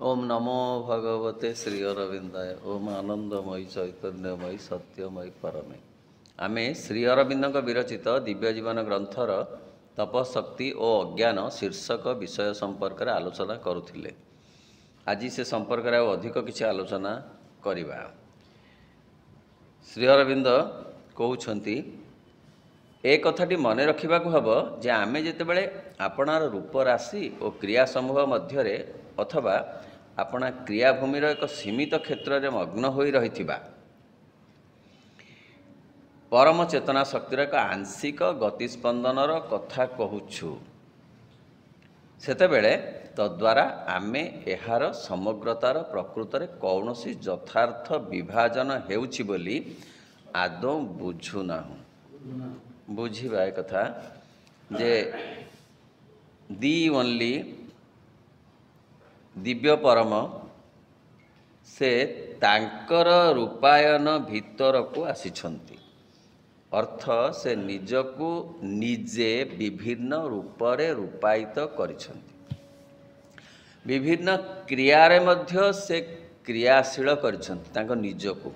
ओम नमो भगवते श्री अरविंदाय। ओम आनंदमयी चैतन्यमयी सत्यमयी परमे। आमे श्री अरविंद विरचित दिव्य जीवन ग्रंथर तपशक्ति और अज्ञान शीर्षक विषय संपर्क में आलोचना करुथिले। आज से संपर्क में अधिक किसी आलोचना करिबा। श्री अरविंद कहउछंती ए कथाटी मन रखा हम जे आमे जेतेबेले आपणार रूप राशि और क्रिया समूह मध्य अथवा अपना क्रियाभूमिर एक सीमित क्षेत्र में मग्न हो रही परम चेतना शक्तिर एक आंशिक गतिस्पंदनर कथा कहूछु सेतेबेले तद्वारा आमे एहार समग्रतार प्रकृत में कौन सी यथार्थ विभाजन हेउछि बोली आदौ बुझुनाहु। बुझिबा ए कथा जे दी ओनली दिव्य परम से तांकर रूपायन भीतर को आसिछंती। अर्थ से निजकु निजे विभिन्न रूपरे रूपायित करिछंती। विभिन्न क्रियारे मध्य से क्रियाशील करिछंती तांको निजकु।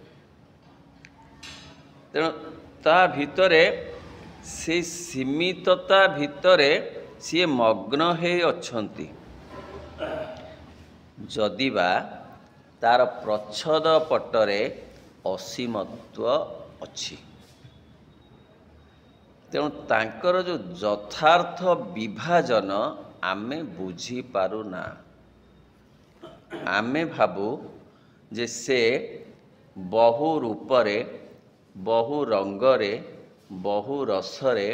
तेणु ता भितरे से सीमितता भितरे सी मग्न हे अछंती। जदिबा तार प्रच्छद पटरे असीमत्व अछि तेणु तांकर जो यथार्थ विभाजन आमे बुझी पारुना। आमे भाबू जे से बहु रूपरे बहु रंगरे बहु रसरे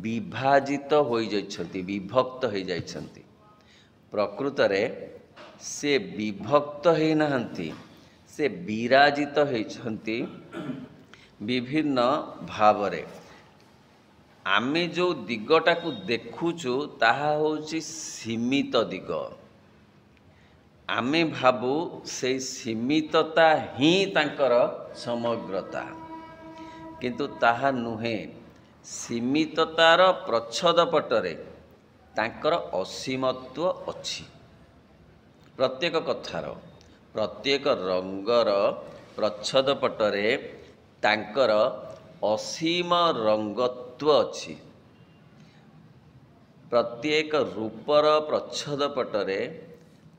विभाजित हो जाइछंती, विभक्त हो जाइछंती। प्रकृत रे से विभक्त हो नाहंती, से विराजित होइछंती विभिन्न भावरे। आमे जो दिगटा को देखुचु ताहा होची सीमित दिग। आमे भाबू से सीमितता ही तांकर समग्रता, किंतु ताहा नुहे। सीमिततार प्रच्छद पटरे तांकर असीमत्व अछि। प्रत्येक कथार प्रत्येक रंगर प्रच्छद पटरे तांकर असीम रंगत्व अछि। प्रत्येक रूपर प्रच्छद पटरे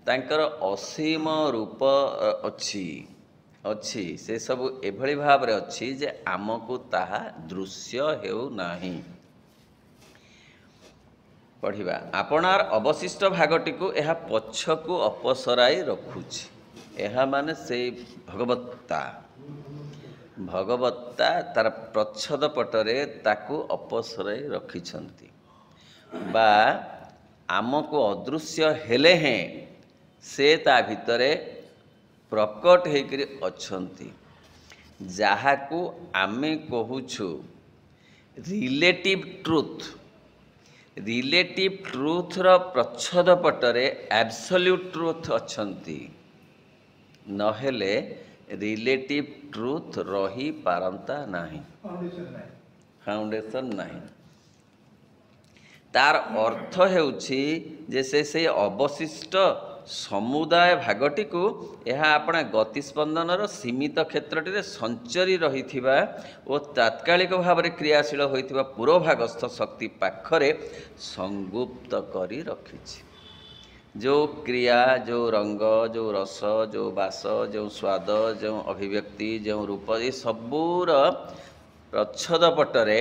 तांकर असीम रूप अछि अछि से सब एभली भाव रे अछि जे आमको ताहा दृश्य हेउ नाही। पढ़िबा आपणार अवशिष्ट भागटी को यह पछकु अपसराई रखुछि। यह माने से भगवत्ता भगवत्ता तार प्रच्छद पटरे ताकू अपसराई रखिछंती बा आमको अदृश्य हेले हैं से ता भितरे प्रकट होकर अछंती। जाहाकू आमे कहूछु रिलेटिव ट्रुथ। रिलेटिव ट्रुथ रो प्रच्छद पटरे एब्सोल्यूट ट्रुथ अछंती। नहेले रिलेटिव ट्रुथ रही पारंता नाही, फाउंडेशन नाही। तार अर्थ हेउछि जे से अवशिष्ट समुदाय भागटी को यह अपना गतिस्पंदनर सीमित क्षेत्रटी संचरी रही और तात्कालिक भाव में क्रियाशील होइथिबा पूर्वभागस्थ शक्ति पाखरे संगुप्त करी रखिछि। जो क्रिया, जो रंग, जो रस, जो बास, जो स्वाद, जो अभिव्यक्ति, जो रूप, ये सबूर प्रच्छद पटरे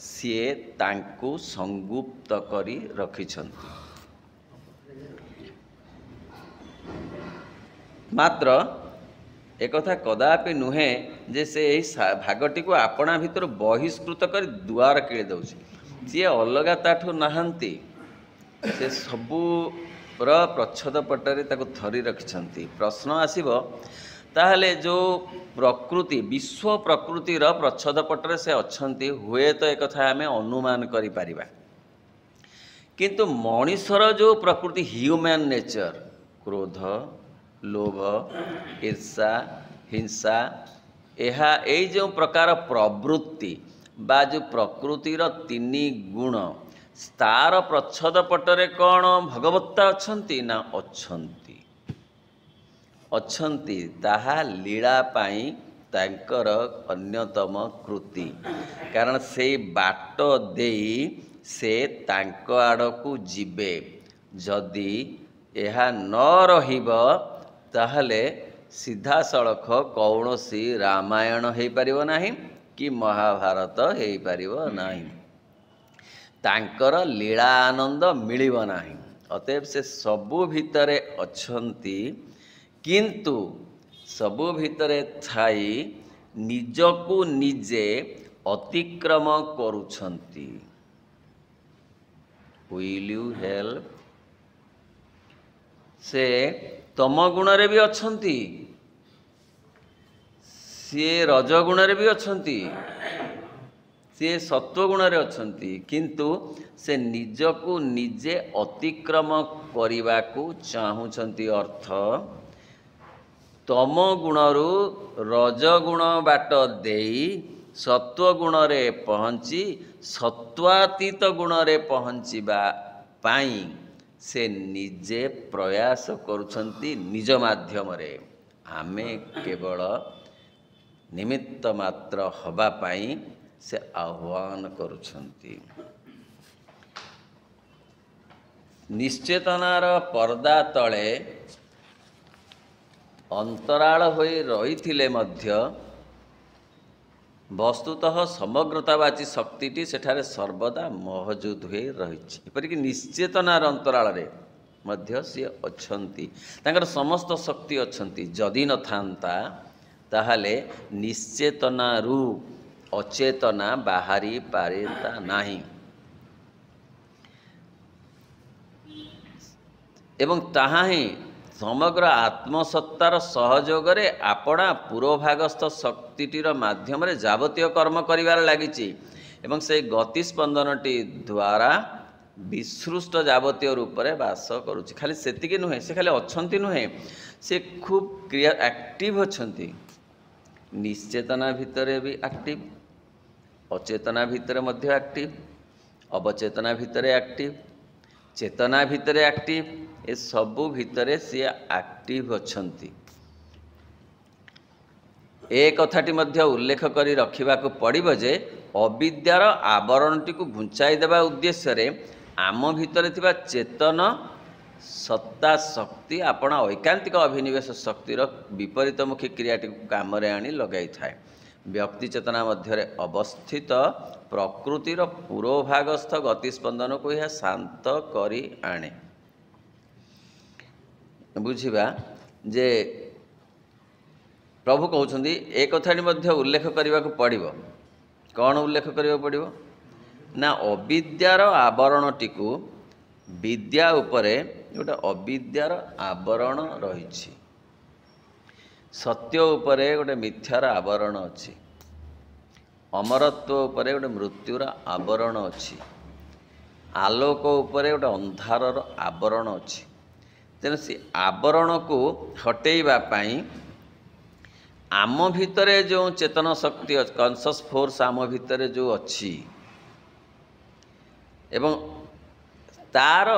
सीए तांकु संगुप्त करी रखिछंती। मात्र एक कथा कदापि नुहे जे से भागटी को आपणा भितर बहिष्कृत कर दुआर किली दउछि। सी अलगा ताठू नाहंती, से सबू प्रच्छद पटरे ताको धरी रखिछंती। प्रश्न आसीबो ताहले जो प्रकृति विश्व प्रकृतिर प्रच्छद पटरे से अछंती हुए तो एक कथा आमे अनुमान करि परिबा, किंतु मनीषर जो प्रकृति ह्यूमन नेचर क्रोध, लोभ, ईर्षा, हिंसा, यह जो प्रकार प्रवृत्ति बा जो प्रकृतिर तीनी गुण तार प्रच्छद पटरे कौन भगवत्ता अछंती ना अछंती। ଅଛନ୍ତି ତାହା ଲୀଳା ପାଇଁ ତାଙ୍କର ଅନ୍ୟତମ କୃତି। କାରଣ ସେଇ ବାଟ ଦେଇ ସେ ତାଙ୍କ ଆଡ଼କୁ ଯିବେ। ଯଦି ଏହା ନ ରହିବ ତାହେଲେ ସିଧାସଳଖ କୌଣସି ରାମାୟଣ ହେଇପାରିବ ନାହିଁ କି ମହାଭାରତ ହେଇପାରିବ ନାହିଁ। ତାଙ୍କର ଲୀଳା ଆନନ୍ଦ ମିଳିବ ନାହିଁ। ଅତଏବ ସେ ସବୁ ଭିତରେ ଅଛନ୍ତି, କିନ୍ତୁ ସବୁ ଭିତରେ ଥାଇ ନିଜକୁ ନିଜେ ଅତିକ୍ରମ କରୁଛନ୍ତି। Will you help? ସେ ତମ ଗୁଣରେ ବି ଅଛନ୍ତି, ସିଏ ରଜଗୁଣରେ ବି ଅଛନ୍ତି, ସିଏ ସତ୍ୱଗୁଣରେ ଅଛନ୍ତି, କିନ୍ତୁ ସେ ନିଜକୁ ନିଜେ ଅତିକ୍ରମ କରିବାକୁ ଚାହୁଁଛନ୍ତି। ଅର୍ଥ ତମ ଗୁଣରୁ ରଜଗୁଣ ବାଟ ଦେଇ ସତ୍ୱଗୁଣରେ ପହଞ୍ଚି ସତ୍ୱାତୀତ ଗୁଣରେ ପହଞ୍ଚିବା ପାଇଁ ସେ ନିଜେ ପ୍ରୟାସ କରୁଛନ୍ତି ନିଜ ମାଧ୍ୟମରେ। ଆମେ କେବଳ ନିମିତ୍ତ ମାତ୍ର ହେବା ପାଇଁ ସେ ଆହ୍ୱାନ କରୁଛନ୍ତି। ନିଶ୍ଚେତନାର ପର୍ଦ୍ଦା ତଳେ ଅନ୍ତରାଳ ହୋଇ ରହିଥିଲେ ମଧ୍ୟ ବସ୍ତୁତଃ ସମଗ୍ରତାବାଚୀ ଶକ୍ତିଟି ସେଠାରେ ସର୍ବଦା ମହଜୁଦ ହୋଇ ରହିଛି। ଏପରିକି ନିଶ୍ଚେତନାର ଅନ୍ତରାଳରେ ମଧ୍ୟ ସିଏ ଅଛନ୍ତି, ତାଙ୍କର ସମସ୍ତ ଶକ୍ତି ଅଛନ୍ତି। ଯଦି ନଥାନ୍ତା ତାହେଲେ ନିଶ୍ଚେତନାରୁ ଅଚେତନା ବାହାରି ପାରିତା ନାହିଁ। ଏବଂ ତାହା ହିଁ ସମଗ୍ର ଆତ୍ମସତ୍ତାର ସହଯୋଗରେ ଆପଣା ପୂର୍ବଭାଗସ୍ଥ ଶକ୍ତିଟିର ମାଧ୍ୟମରେ ଯାବତୀୟ କର୍ମ କରିବାରେ ଲାଗିଛି ଏବଂ ସେହି ଗତିସ୍ପନ୍ଦନଟି ଦ୍ୱାରା ବିସୃଷ୍ଟ ଯାବତୀୟ ରୂପରେ ବାସ କରୁଛି। ଖାଲି ସେତିକି ନୁହେଁ, ସେ ଖାଲି ଅଛନ୍ତି ନୁହେଁ, ସେ ଖୁବ୍ ଆକ୍ଟିଭ୍ ଅଛନ୍ତି। ନିଶ୍ଚେତନା ଭିତରେ ବି ଆକ୍ଟିଭ୍, ଅଚେତନା ଭିତରେ ମଧ୍ୟ ଆକ୍ଟିଭ୍, ଅବଚେତନା ଭିତରେ ଆକ୍ଟିଭ୍, ଚେତନା ଭିତରେ ଆକ୍ଟିଭ୍, ଏସବୁ ଭିତରେ ସିଏ ଆକ୍ଟିଭ୍ ଅଛନ୍ତି। ଏ କଥାଟି ମଧ୍ୟ ଉଲ୍ଲେଖ କରି ରଖିବାକୁ ପଡ଼ିବ ଯେ ଅବିଦ୍ୟାର ଆବରଣଟିକୁ ଘୁଞ୍ଚାଇ ଦେବା ଉଦ୍ଦେଶ୍ୟରେ ଆମ ଭିତରେ ଥିବା ଚେତନ ସତ୍ତା ଶକ୍ତି ଆପଣା ଐକାନ୍ତିକ ଅଭିନିବେଶ ଶକ୍ତିର ବିପରୀତମୁଖୀ କ୍ରିୟାଟିକୁ କାମରେ ଆଣି ଲଗାଇଥାଏ। ବ୍ୟକ୍ତି ଚେତନା ମଧ୍ୟରେ ଅବସ୍ଥିତ ପ୍ରକୃତିର ପୂର୍ବଭାଗସ୍ଥ ଗତିସ୍ପନ୍ଦନକୁ ଏହା ଶାନ୍ତ କରି ଆଣେ। ବୁଝିବା ଯେ ପ୍ରଭୁ କହୁଛନ୍ତି ଏ କଥାଟି ମଧ୍ୟ ଉଲ୍ଲେଖ କରିବାକୁ ପଡ଼ିବ। କ'ଣ ଉଲ୍ଲେଖ କରିବାକୁ ପଡ଼ିବ? ନା ଅବିଦ୍ୟାର ଆବରଣଟିକୁ, ବିଦ୍ୟା ଉପରେ ଗୋଟେ ଅବିଦ୍ୟାର ଆବରଣ ରହିଛି, ସତ୍ୟ ଉପରେ ଗୋଟେ ମିଥ୍ୟାର ଆବରଣ ଅଛି, ଅମରତ୍ୱ ଉପରେ ଗୋଟେ ମୃତ୍ୟୁର ଆବରଣ ଅଛି, ଆଲୋକ ଉପରେ ଗୋଟେ ଅନ୍ଧାରର ଆବରଣ ଅଛି। ତେଣୁ ସେ ଆବରଣକୁ ହଟେଇବା ପାଇଁ ଆମ ଭିତରେ ଯେଉଁ ଚେତନ ଶକ୍ତି ଅଛି, କନସସ୍ ଫୋର୍ସ ଆମ ଭିତରେ ଯେଉଁ ଅଛି ଏବଂ ତାର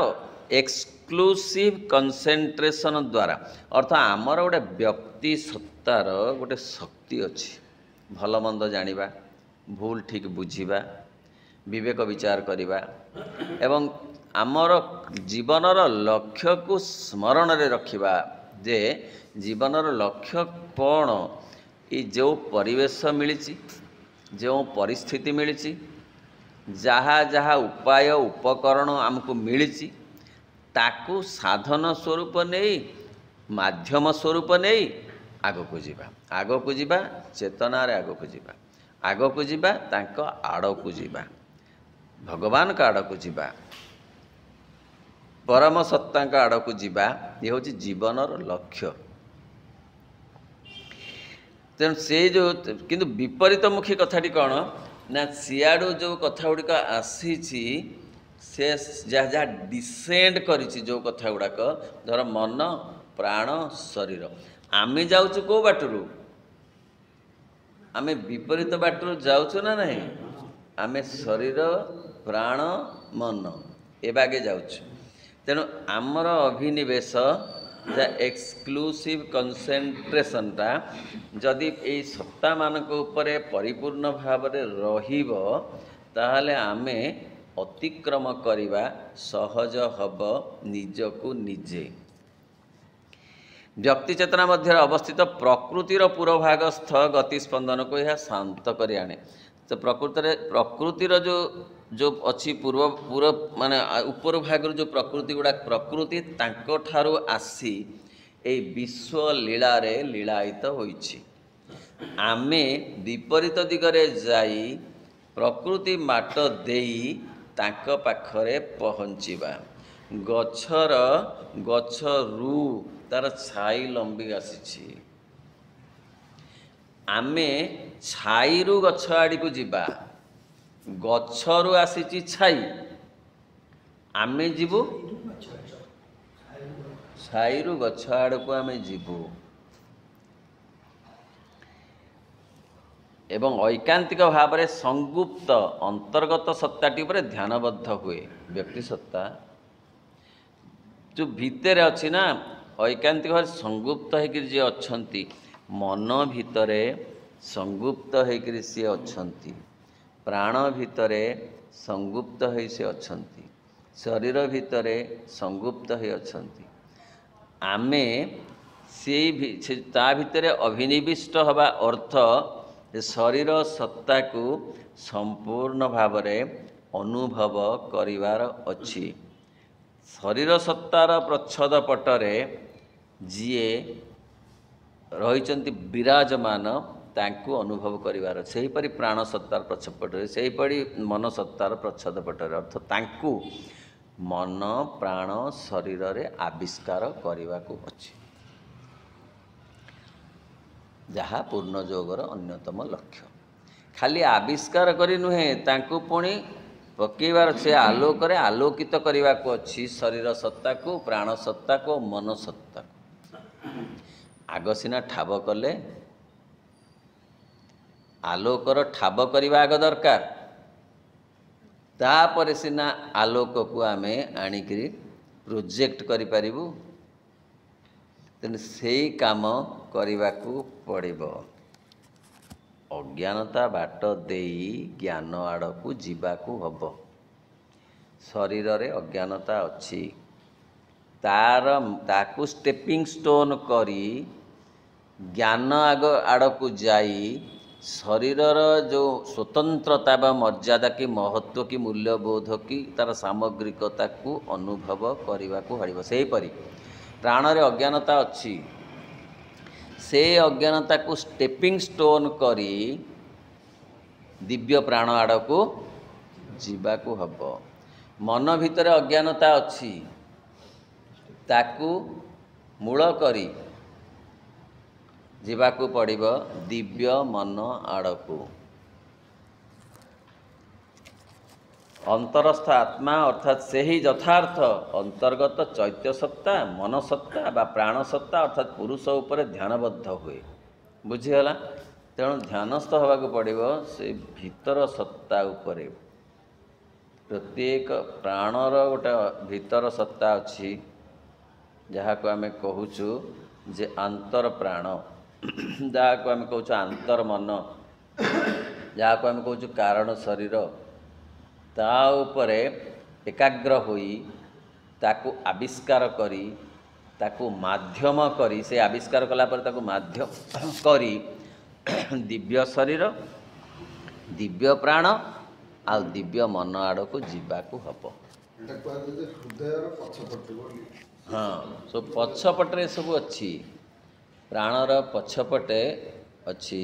ଏକ୍ସକ୍ଲୁସିଭ୍ କନସେନ୍ଟ୍ରେସନ୍ ଦ୍ୱାରା, ଅର୍ଥାତ୍ ଆମର ଗୋଟେ ବ୍ୟକ୍ତି ସତ୍ତାର ଗୋଟେ ଶକ୍ତି ଅଛି। ଭଲ ମନ୍ଦ ଜାଣିବା, ଭୁଲ ଠିକ୍ ବୁଝିବା, ବିବେକ ବିଚାର କରିବା ଏବଂ ଆମର ଜୀବନର ଲକ୍ଷ୍ୟକୁ ସ୍ମରଣରେ ରଖିବା ଯେ ଜୀବନର ଲକ୍ଷ୍ୟ କ'ଣ। ଏ ଯେଉଁ ପରିବେଶ ମିଳିଛି, ଯେଉଁ ପରିସ୍ଥିତି ମିଳିଛି, ଯାହା ଯାହା ଉପାୟ ଉପକରଣ ଆମକୁ ମିଳିଛି, ତାକୁ ସାଧନ ସ୍ୱରୂପ ନେଇ, ମାଧ୍ୟମ ସ୍ୱରୂପ ନେଇ ଆଗକୁ ଯିବା। ଆଗକୁ ଯିବା ଚେତନାରେ, ଆଗକୁ ଯିବା, ଆଗକୁ ଯିବା ତାଙ୍କ ଆଡ଼କୁ ଯିବା, ଭଗବାନଙ୍କ ଆଡ଼କୁ ଯିବା, ପରମ ସତ୍ତାଙ୍କ ଆଡ଼କୁ ଯିବା। ଇଏ ହେଉଛି ଜୀବନର ଲକ୍ଷ୍ୟ। ତେଣୁ ସେଇ ଯେଉଁ, କିନ୍ତୁ ବିପରୀତମୁଖୀ କଥାଟି କ'ଣ ନା, ସିଆଡ଼ୁ ଯେଉଁ କଥା ଗୁଡ଼ିକ ଆସିଛି, ସେ ଯାହା ଯାହା ଡିସେଣ୍ଡ କରିଛି ଯେଉଁ କଥା ଗୁଡ଼ାକ, ଧର ମନ, ପ୍ରାଣ, ଶରୀର, ଆମେ ଯାଉଛୁ କେଉଁ ବାଟରୁ? ଆମେ ବିପରୀତ ବାଟରୁ ଯାଉଛୁ ନା ନାହିଁ? ଆମେ ଶରୀର, ପ୍ରାଣ, ମନ ଏ ବାଗେ ଯାଉଛୁ। ତେଣୁ ଆମର ଅଭିନିବେଶ एक्सक्लूसिव कंसेंट्रेशनटा जदि यही सत्ता मानक उपरे परिपूर्ण भाव रहिबो ताहले आमे अतिक्रम करिबा सहज हब निजकु निजे। व्यक्ति चेतना मध्य अवस्थित प्रकृतिर पूर्वभागस्थ गति स्पंदन को यह शांत करी आने। तो प्रकृतिर जो अच्छी पूर्व माने ऊपर भाग जो प्रकृति गुड़ा प्रकृति तांको ठारू आसी ए विश्व लीला रे लीलायित होइछि। आमे विपरीत दिगरे जाई प्रकृति माट देई तांक पाखरे पहुँचीबा। गछरू तार छाई लंबी आसी आमे छाई रु गछ आड़ी को जीवा। गछरू आसी छाई आमे जीवु छाई रु गछ आड़ को आमे जीवु। एवं ऐकांतिक भाव में संगुप्त अंतर्गत सत्ताटी पर ध्यानबद्ध हुए। व्यक्ति सत्ता जो भितर अच्छी ना ऐकांतिक भाव संगुप्त होकर जी अच्छी मन भितरे संगुप्त होकर सी अच्छी प्राण भितरे संगुप्त हो सी अच्छी शरीर भितरे संगुप्त हो अच्छी आमे से ता भितरे अभिनिविष्ट हवा अर्थ शरीर सत्ता को संपूर्ण भाव अनुभव करिवार अच्छी। शरीर सत्तार प्रच्छद पटरे जीए रही विराजमान तांकु अनुभव करिवार सेहीपरि प्राण सत्तार प्रच्छपटरे सेहीपरि मन सत्तार प्रच्छद पटरे अर्थ तांकु मन प्राण शरीर रे आविष्कार करने को अच्छी जहाँ पूर्ण जोगर अन्यतम लक्ष्य। खाली आविष्कार करी नुहे तांकु पुणी पकेबार से आलोक आलोकित करने को अच्छी शरीर सत्ता को प्राण सत्ता को मन सत्ता को। आग सीना ठाब कले आलोकर ठाब करवा आग दरकार तापर सीना आलोक को आमे आनिकरी प्रोजेक्ट करि परिबु। तेणु से काम करने को पड़िबो। अज्ञानता बाट देई ज्ञान आड़ को जीवाकू हब। शरीर रे अज्ञानता अच्छी ताकू स्टेपिंग स्टोन करी ज्ञान आड़ को जाई शरीर जो स्वतंत्रता व मर्यादा की महत्व की मूल्यबोध की तार सामग्रिकता को अनुभव करने को पड़िबो। सेहीपरि प्राण रे अज्ञानता अच्छी से अज्ञानता को स्टेपिंग स्टोन करी दिव्य प्राण आड़ को जीवा को हब। मन भितर अज्ञानता अच्छी ताकू मूल करी जीवा को पड़िबो दिव्य मन आड़ को। अंतरस्थ आत्मा अर्थात से ही यथार्थ अंतर्गत चैत्य सत्ता मन सत्ता बा प्राण सत्ता अर्थात पुरुष उपर ध्यानबद्ध हुए। बुझीगला। तेणु ध्यानस्थ होगा पड़िबो से भीतर सत्ता उपरे। प्रत्येक प्राणर गोटे भीतर सत्ता अच्छी जहाँ को आमे कहूचु जे आंतर प्राण जहाँ को आमे कहूचु आंतर मन जहाँ को आमे कहूचु कारण शरीर ता उपरे एकाग्र होई ताकू आविष्कार करी ताकू माध्यम करी से आविष्कार कला पर ताकू माध्यम करी दिव्य शरीर दिव्य प्राण आ दिव्य मन आड़ को जीवा को हब। हाँ सो पछपटे सब अच्छी प्राणर पछपटे अच्छी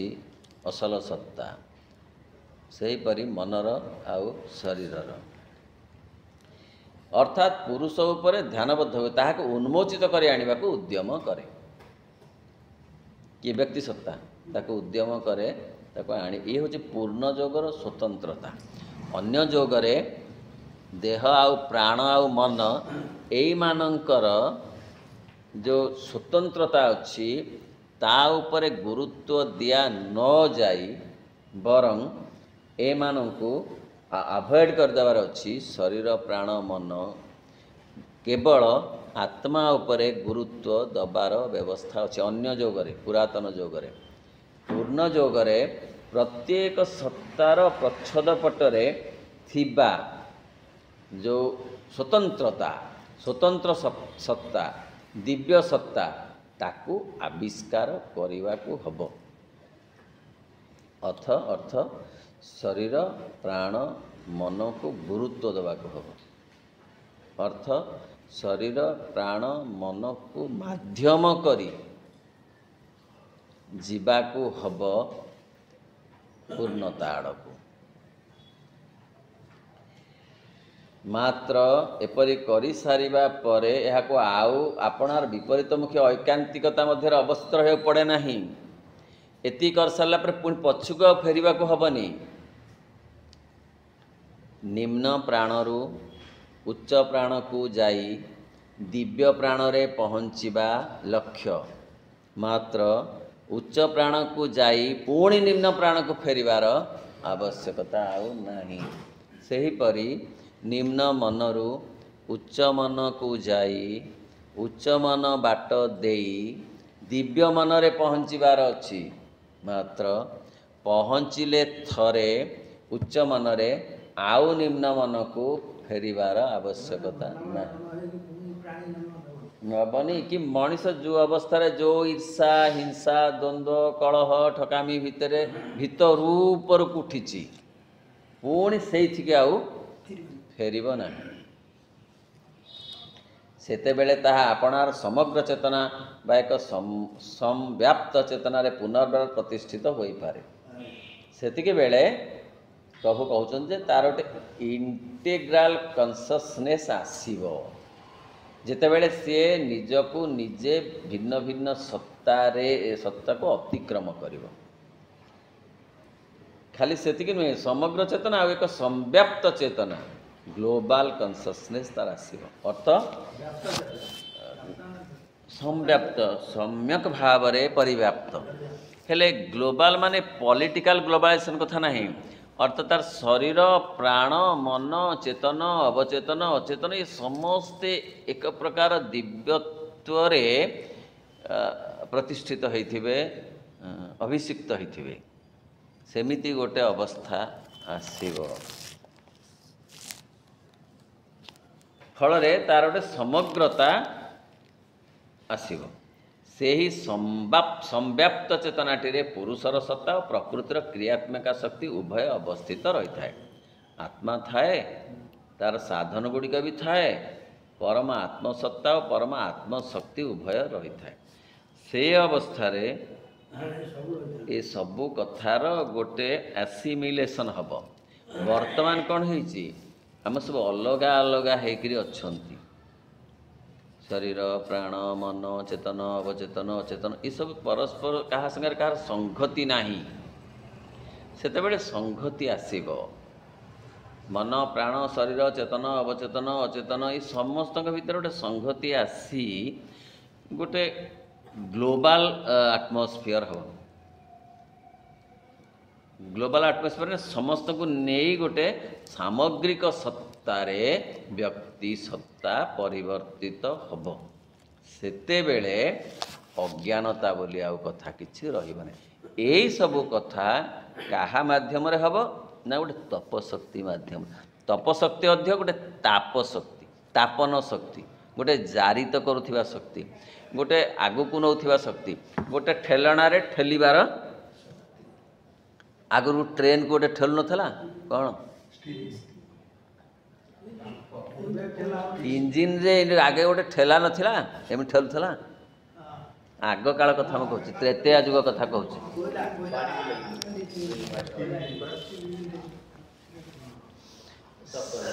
असल सत्ता सेहीपरि मनर आउ शरीरर अर्थात पुरुष उपर ध्यानबद्ध हुए ताहाको उन्मोचित कर आने को उद्यम करे। कि व्यक्ति सत्ता ताको उद्यम करे ताको आनी ये हूँ पूर्ण जोगर स्वतंत्रता। अन्य जोगरे देह आउ प्राण आउ मन एई मानंकर जो स्वतंत्रता अच्छी ता उपरे गुरुत्व दिया न जाई बरं ए मानंकु अवॉइड कर देवार अच्छी शरीर प्राण मन केवल आत्मा उपरे गुरुत्व दबार व्यवस्था अच्छे अन्य जोगरे पुरातन जोगरे पूर्ण जोगरे प्रत्येक सत्तार प्रच्छद पटरे थिबा जो स्वतंत्रता स्वतंत्र सत्ता दिव्य सत्ता ताकू आविष्कार करने को हब अर्थ शरीर प्राण मन को गुरुत्व देवा को हब अर्थ शरीर प्राण मन को माध्यम करी जीवाकू हब पूर्णता आड़क मात्र एपरी करि सारिबा परे एहाको आउ आपणार विपरीतमुखी ऐकांतिकता मध्य अवस्थित रह पड़े नाही एति कर सारा पर पुणी पछुक फेरिबा को हबनी निम्न प्राणरू उच्च प्राण को जाई दिव्य प्राण रे पहुँचवा लक्ष्य मात्र उच्च प्राण को जाई पुणी निम्न प्राण को फेरिबार आवश्यकता आउ नाही सेहीपरि निम्न मनरू उच्च मन को जाई उच्च मन बाट देई दिव्य मन रे पहुँचबार अछि मात्र पहुँचिले थरे उच्च मन रे आउ निम्न मन को फेरिबार आवश्यकता नबनी कि मनीष जो अवस्था जो ईर्षा हिंसा द्वंद्व कलह ठकामी भीतर ऊपर को उठी पुणी से आउ फेरिब ना सेतेबेले ताहा आपणार समग्र चेतना बा एक संव्याप्त चेतना रे पुनर्बार प्रतिष्ठित होई पारे सेतिके बेले प्रभु कहउछन जे तार गोटे इंटेग्राल कॉन्शसनेस आसीबो जेतेबेले से निजको निजे भिन्न भिन्न सत्ता को अतिक्रम करिवो खाली सेतिके नुहे समग्र चेतना आ एक संव्याप्त चेतना ग्लोबल कॉन्शसनेस तार आसीबो अर्थ संव्याप्त सम्यक भाव रे परिव्याप्त हेले ग्लोबल माने पॉलिटिकल ग्लोबलाइजेशन कथा नहीं अर्थ तार शरीर प्राण मन चेतन अवचेतन अचेतन ये समस्ते एक प्रकार दिव्यत्व रे प्रतिष्ठित होइथिबे अभिषिक्त होइथिबे सेमिति गोटे अवस्था आसीबो फल रे तार गोटे समग्रता आसीबो सेही संव्याप्त चेतनाटी रे पुरुषर सत्ता और प्रकृतिर क्रियात्मक शक्ति उभय अवस्थित रही थाए आत्मा थाए तार साधन गुड़िक भी थाए परम आत्मसत्ता और परम आत्मशक्ति उभय रही थाए से अवस्था रे ये सबू कथार गोटे एसिमिलेशन हब वर्तमान कौन होइछि आम सब अलग अलग होकर अच्छी शरीर प्राण मन चेतन अवचेतन अचेतन ये सब परस्पर क्या संगे कहार संगति नाही सेतेबेले संगति आसीबो मन प्राण शरीर चेतन अवचेतन अचेतन ये समस्त भीतर गोटे संगति आसी गोटे ग्लोबल आटमोस्फियर हो ग्लोबल आटमोस्फियर ने समस्त को नहीं गोटे सामग्रिक सत्तारे व्यक्ति सत्ता परिवर्तित हब सेतेबेले अज्ञानता बोली आउ कथा किछि रहिबने एई सब कथा काहा माध्यम रे हब ना गोटे तपशक्ति माध्यम तपशक्ति अध्य गोटे तापशक्ति तापन शक्ति गोटे जारित करुथिबा शक्ति गोटे आगुकु नौथिबा शक्ति गोटे ठेलना रे ठेलिबार आगु ट्रेन को गोटे ठेलु नथला कौन इंजिन रे आगे गोटे ठेला नथिला एमि ठेलुथला आग काल कथा म कहूँ त्रेतया जुग कथा कहूँ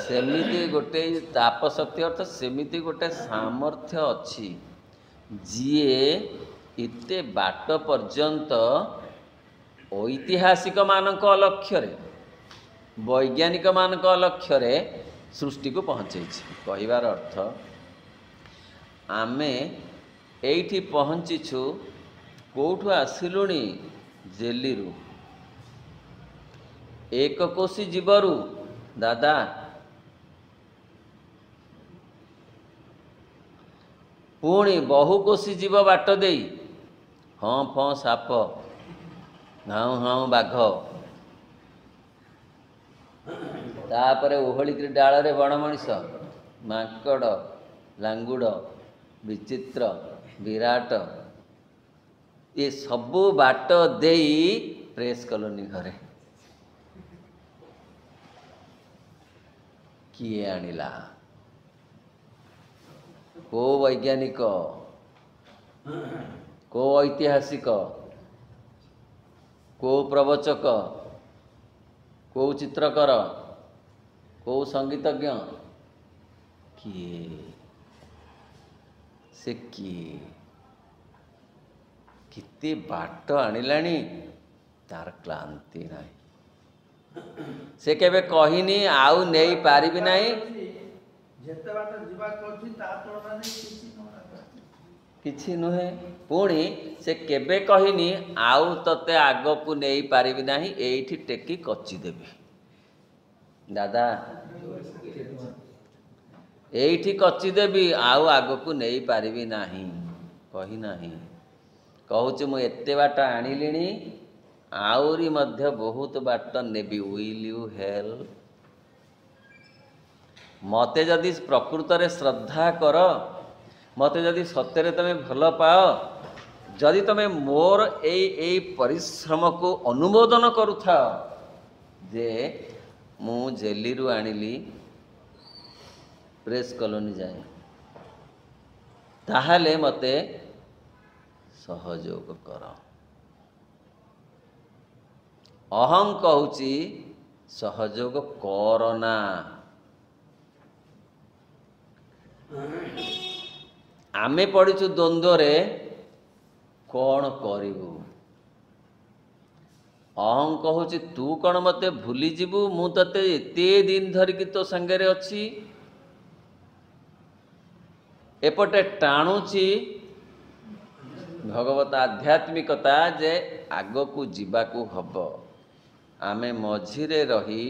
सेमिति गोटे तापशक्ति अर्थ सेमिति गोटे सामर्थ्य अच्छी जीए इते बाट पर्यंत ऐतिहासिक मानक अलक्ष्य वैज्ञानिक मानक अलक्ष्य सृष्टि को पहुँचे कहबार अर्थ आमे एठी पहुँचीछु कोठु आसिलुणी जेलीरू एक कोशी जीवरू दादा ପୁଣି ବହୁ କୋଶି ଯିବ ବାଟ ଦେଇ, ହଁ ଫଁ ସାପ, ହାଉଁ ହାଉଁ ବାଘ, ତାପରେ ଓହଳିକିରି ଡାଳରେ ବଣ ମଣିଷ, ମାଙ୍କଡ଼, ଲାଙ୍ଗୁଡ଼, ବିଚିତ୍ର, ବିରାଟ, ଏ ସବୁ ବାଟ ଦେଇ ପ୍ରେସ୍ କଲୋନୀ ଘରେ କିଏ ଆଣିଲା? କେଉଁ ବୈଜ୍ଞାନିକ, କେଉଁ ଐତିହାସିକ, କେଉଁ ପ୍ରବଚକ, କେଉଁ ଚିତ୍ରକର, କେଉଁ ସଙ୍ଗୀତଜ୍ଞ, କିଏ? ସେ କିଏ? କେତେ ବାଟ ଆଣିଲାଣି, ତାର କ୍ଳାନ୍ତି ନାହିଁ। ସେ କେବେ କହିନି ଆଉ ନେଇ ପାରିବି ନାହିଁ, କିଛି ନୁହେଁ। ପୁଣି ସେ କେବେ କହିନି ଆଉ ତତେ ଆଗକୁ ନେଇ ପାରିବି ନାହିଁ, ଏଇଠି ଟେକି କଚିଦେବି। ଦାଦା ଏଇଠି କଚିଦେବି, ଆଉ ଆଗକୁ ନେଇ ପାରିବି ନାହିଁ, କହିନାହିଁ। କହୁଛି ମୁଁ ଏତେ ବାଟ ଆଣିଲିଣି, ଆହୁରି ମଧ୍ୟ ବହୁତ ବାଟ ନେବି। Will you help? ମୋତେ ଯଦି ପ୍ରକୃତରେ ଶ୍ରଦ୍ଧା କର, ମୋତେ ଯଦି ସତ୍ୟରେ ତମେ ଭଲ ପାଅ, ଯଦି ତମେ ମୋର ଏଇ ପରିଶ୍ରମକୁ ଅନୁମୋଦନ କରୁଥାଅ ଯେ ମୁଁ ଜେଲିରୁ ଆଣିଲି ପ୍ରେସ୍ କଲୋନୀ ଯାଏ, ତାହେଲେ ମୋତେ ସହଯୋଗ କର। ଅହଂ କହୁଛି ସହଯୋଗ କରନା। ଆମେ ପଡ଼ିଛୁ ଦ୍ୱନ୍ଦ୍ୱରେ, କ'ଣ କରିବୁ? ଅହଂ କହୁଛି ତୁ କ'ଣ ମୋତେ ଭୁଲିଯିବୁ? ମୁଁ ତତେ ଏତେ ଦିନ ଧରିକି ତୋ ସାଙ୍ଗରେ ଅଛି। ଏପଟେ ଟାଣୁଛି ଭଗବତ ଆଧ୍ୟାତ୍ମିକତା ଯେ ଆଗକୁ ଯିବାକୁ ହବ। ଆମେ ମଝିରେ ରହି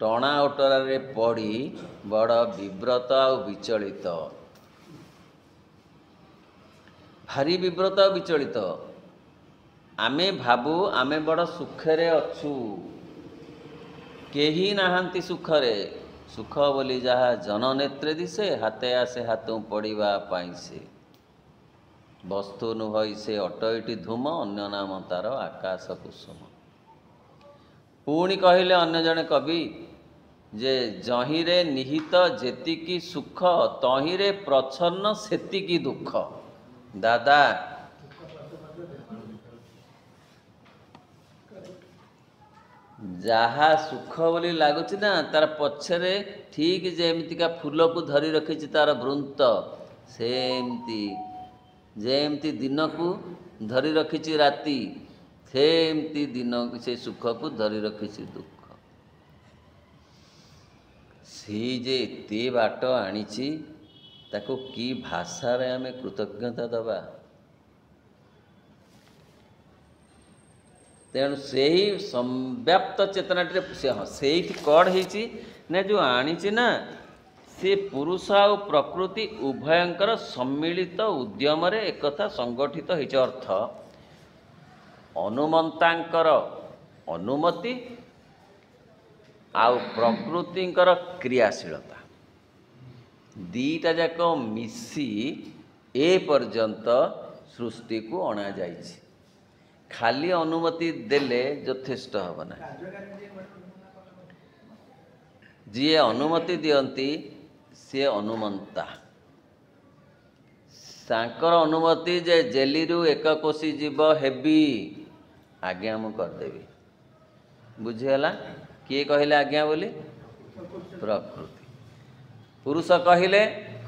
ଟଣା ଓଟରାରେ ପଡ଼ି ବଡ଼ ବିବ୍ରତ ଆଉ ବିଚଳିତ, ଭାରି ବିବ୍ରତ ଆଉ ବିଚଳିତ। ଆମେ ଭାବୁ ଆମେ ବଡ଼ ସୁଖରେ ଅଛୁ, କେହି ନାହାନ୍ତି ସୁଖରେ। ସୁଖ ବୋଲି ଯାହା ଜନନେତ୍ରେ ଦିଶେ, ହାତେ ଆସେ ହାତୁଁ ପଡ଼ିବା ପାଇଁ ସେ। ବସ୍ତୁ ନୁହଇ ସେ ଅଟଇଟି ଧୂମ, ଅନ୍ୟ ନାମ ତାର ଆକାଶ କୁସୁମ। ପୁଣି କହିଲେ ଅନ୍ୟ ଜଣେ କବି ଯେ ଯହିଁରେ ନିହିତ ଯେତିକି ସୁଖ, ତହିଁରେ ପ୍ରଚ୍ଛନ୍ନ ସେତିକି ଦୁଃଖ। ଦାଦା ଯାହା ସୁଖ ବୋଲି ଲାଗୁଛି ନା, ତାର ପଛରେ ଠିକ୍ ଯେମିତିକା ଫୁଲକୁ ଧରି ରଖିଛି ତାର ବୃନ୍ତ, ସେମିତି ଯେମିତି ଦିନକୁ ଧରି ରଖିଛି ରାତି, ସେମିତି ଦିନକୁ ସେ ସୁଖକୁ ଧରି ରଖିଛି ଦୁଃଖ। ସେଇ ଯେ ଏତେ ବାଟ ଆଣିଛି, ତାକୁ କି ଭାଷାରେ ଆମେ କୃତଜ୍ଞତା ଦେବା? ତେଣୁ ସେହି ସମ୍ବ୍ୟାପ୍ତ ଚେତନାଟିରେ ସେଇଠି କ'ଣ ହେଇଛି ନା, ଯେଉଁ ଆଣିଛି ନା, ସେ ପୁରୁଷ ଆଉ ପ୍ରକୃତି ଉଭୟଙ୍କର ସମ୍ମିଳିତ ଉଦ୍ୟମରେ ଏକଥା ସଂଗଠିତ ହେଇଛି। ଅର୍ଥ ଅନୁମନ୍ତାଙ୍କର ଅନୁମତି ଆଉ ପ୍ରକୃତିଙ୍କର କ୍ରିୟାଶୀଳତା, ଦୁଇଟା ଯାକ ମିଶି ଏ ପର୍ଯ୍ୟନ୍ତ ସୃଷ୍ଟିକୁ ଅଣାଯାଇଛି। ଖାଲି ଅନୁମତି ଦେଲେ ଯଥେଷ୍ଟ ହେବ ନାହିଁ। ଯିଏ ଅନୁମତି ଦିଅନ୍ତି ସିଏ ଅନୁମନ୍ତା। ତାଙ୍କର ଅନୁମତି ଯେ ଜେଲିରୁ ଏକ କୋଶି ଯିବ ହେବି, ଆଜ୍ଞା ମୁଁ କରିଦେବି। ବୁଝିଗଲା? କିଏ କହିଲେ ଆଜ୍ଞା ବୋଲି? ପ୍ରକୃତି। ପୁରୁଷ କହିଲେ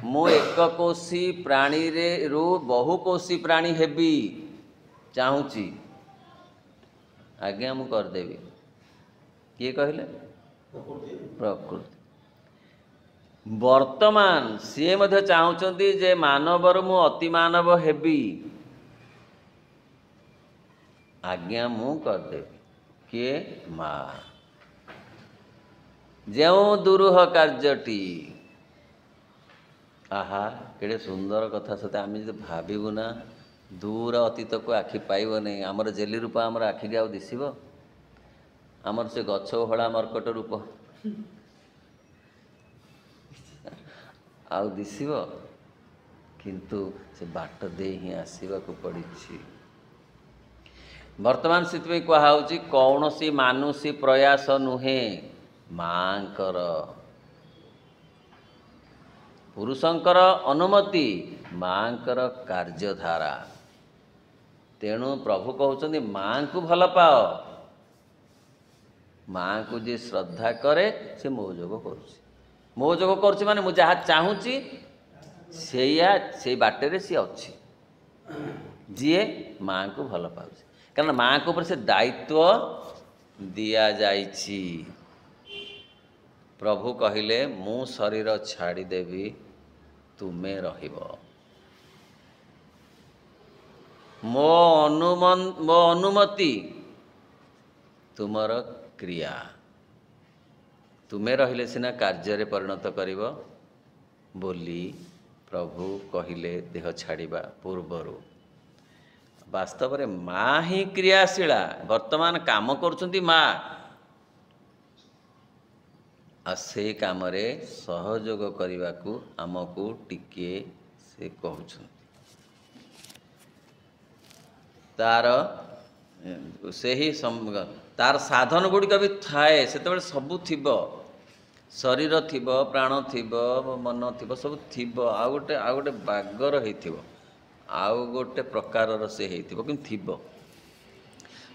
ମୁଁ ଏକ କୋଶି ପ୍ରାଣୀରେ ରୁ ବହୁ କୋଶି ପ୍ରାଣୀ ହେବି, ଚାହୁଁଛି, ଆଜ୍ଞା ମୁଁ କରିଦେବି। କିଏ କହିଲେ? ପ୍ରକୃତି। ବର୍ତ୍ତମାନ ସିଏ ମଧ୍ୟ ଚାହୁଁଛନ୍ତି ଯେ ମାନବରୁ ମୁଁ ଅତି ମାନବ ହେବି, ଆଜ୍ଞା ମୁଁ କରିଦେବି। କିଏ? ମା। ଯେଉଁ ଦୁରୂହ କାର୍ଯ୍ୟଟି ଆହା କେଡ଼େ ସୁନ୍ଦର କଥା ସତେ। ଆମେ ଯଦି ଭାବିବୁ ନା ଦୂର ଅତୀତକୁ ଆଖି ପାଇବନି। ଆମର ଜେଲି ରୂପ ଆମର ଆଖିକି ଆଉ ଦିଶିବ? ଆମର ସେ ଗଛ ଓହଳା ମର୍କଟ ରୂପ ଆଉ ଦିଶିବ? କିନ୍ତୁ ସେ ବାଟ ଦେଇ ହିଁ ଆସିବାକୁ ପଡ଼ିଛି। ବର୍ତ୍ତମାନ ସେଥିପାଇଁ କୁହାହେଉଛି କୌଣସି ମାନୁଷୀ ପ୍ରୟାସ ନୁହେଁ, ମାଙ୍କର, ପୁରୁଷଙ୍କର ଅନୁମତି, ମାଙ୍କର କାର୍ଯ୍ୟଧାରା। ତେଣୁ ପ୍ରଭୁ କହୁଛନ୍ତି ମାଙ୍କୁ ଭଲ ପାଅ। ମାଙ୍କୁ ଯିଏ ଶ୍ରଦ୍ଧା କରେ ସେ ମୋ ଯୋଗ କରୁଛି। ମୋ ଯୋଗ କରୁଛି ମାନେ ମୁଁ ଯାହା ଚାହୁଁଛି ସେଇ ବାଟରେ ସିଏ ଅଛି, ଯିଏ ମାଙ୍କୁ ଭଲ ପାଉଛି। କାରଣ ମାଙ୍କ ଉପରେ ସେ ଦାୟିତ୍ୱ ଦିଆଯାଇଛି। ପ୍ରଭୁ କହିଲେ ମୁଁ ଶରୀର ଛାଡ଼ିଦେବି, ତୁମେ ରହିବ। ମୋ ଅନୁମତି, ତୁମର କ୍ରିୟା। ତୁମେ ରହିଲେ ସିନା କାର୍ଯ୍ୟରେ ପରିଣତ କରିବ ବୋଲି ପ୍ରଭୁ କହିଲେ ଦେହ ଛାଡ଼ିବା ପୂର୍ବରୁ। ବାସ୍ତବରେ ମା ହିଁ କ୍ରିୟାଶୀଳା। ବର୍ତ୍ତମାନ କାମ କରୁଛନ୍ତି ମା, ଆଉ ସେଇ କାମରେ ସହଯୋଗ କରିବାକୁ ଆମକୁ ଟିକିଏ ସେ କହୁଛନ୍ତି। ତାର ସାଧନ ଗୁଡ଼ିକ ବି ଥାଏ। ସେତେବେଳେ ସବୁ ଥିବ, ଶରୀର ଥିବ, ପ୍ରାଣ ଥିବ, ମନ ଥିବ, ସବୁ ଥିବ। ଆଉ ଗୋଟେ ବାଗର ହେଇଥିବ, ଆଉ ଗୋଟେ ପ୍ରକାରର ସେ ହେଇଥିବ, କିନ୍ତୁ ଥିବ।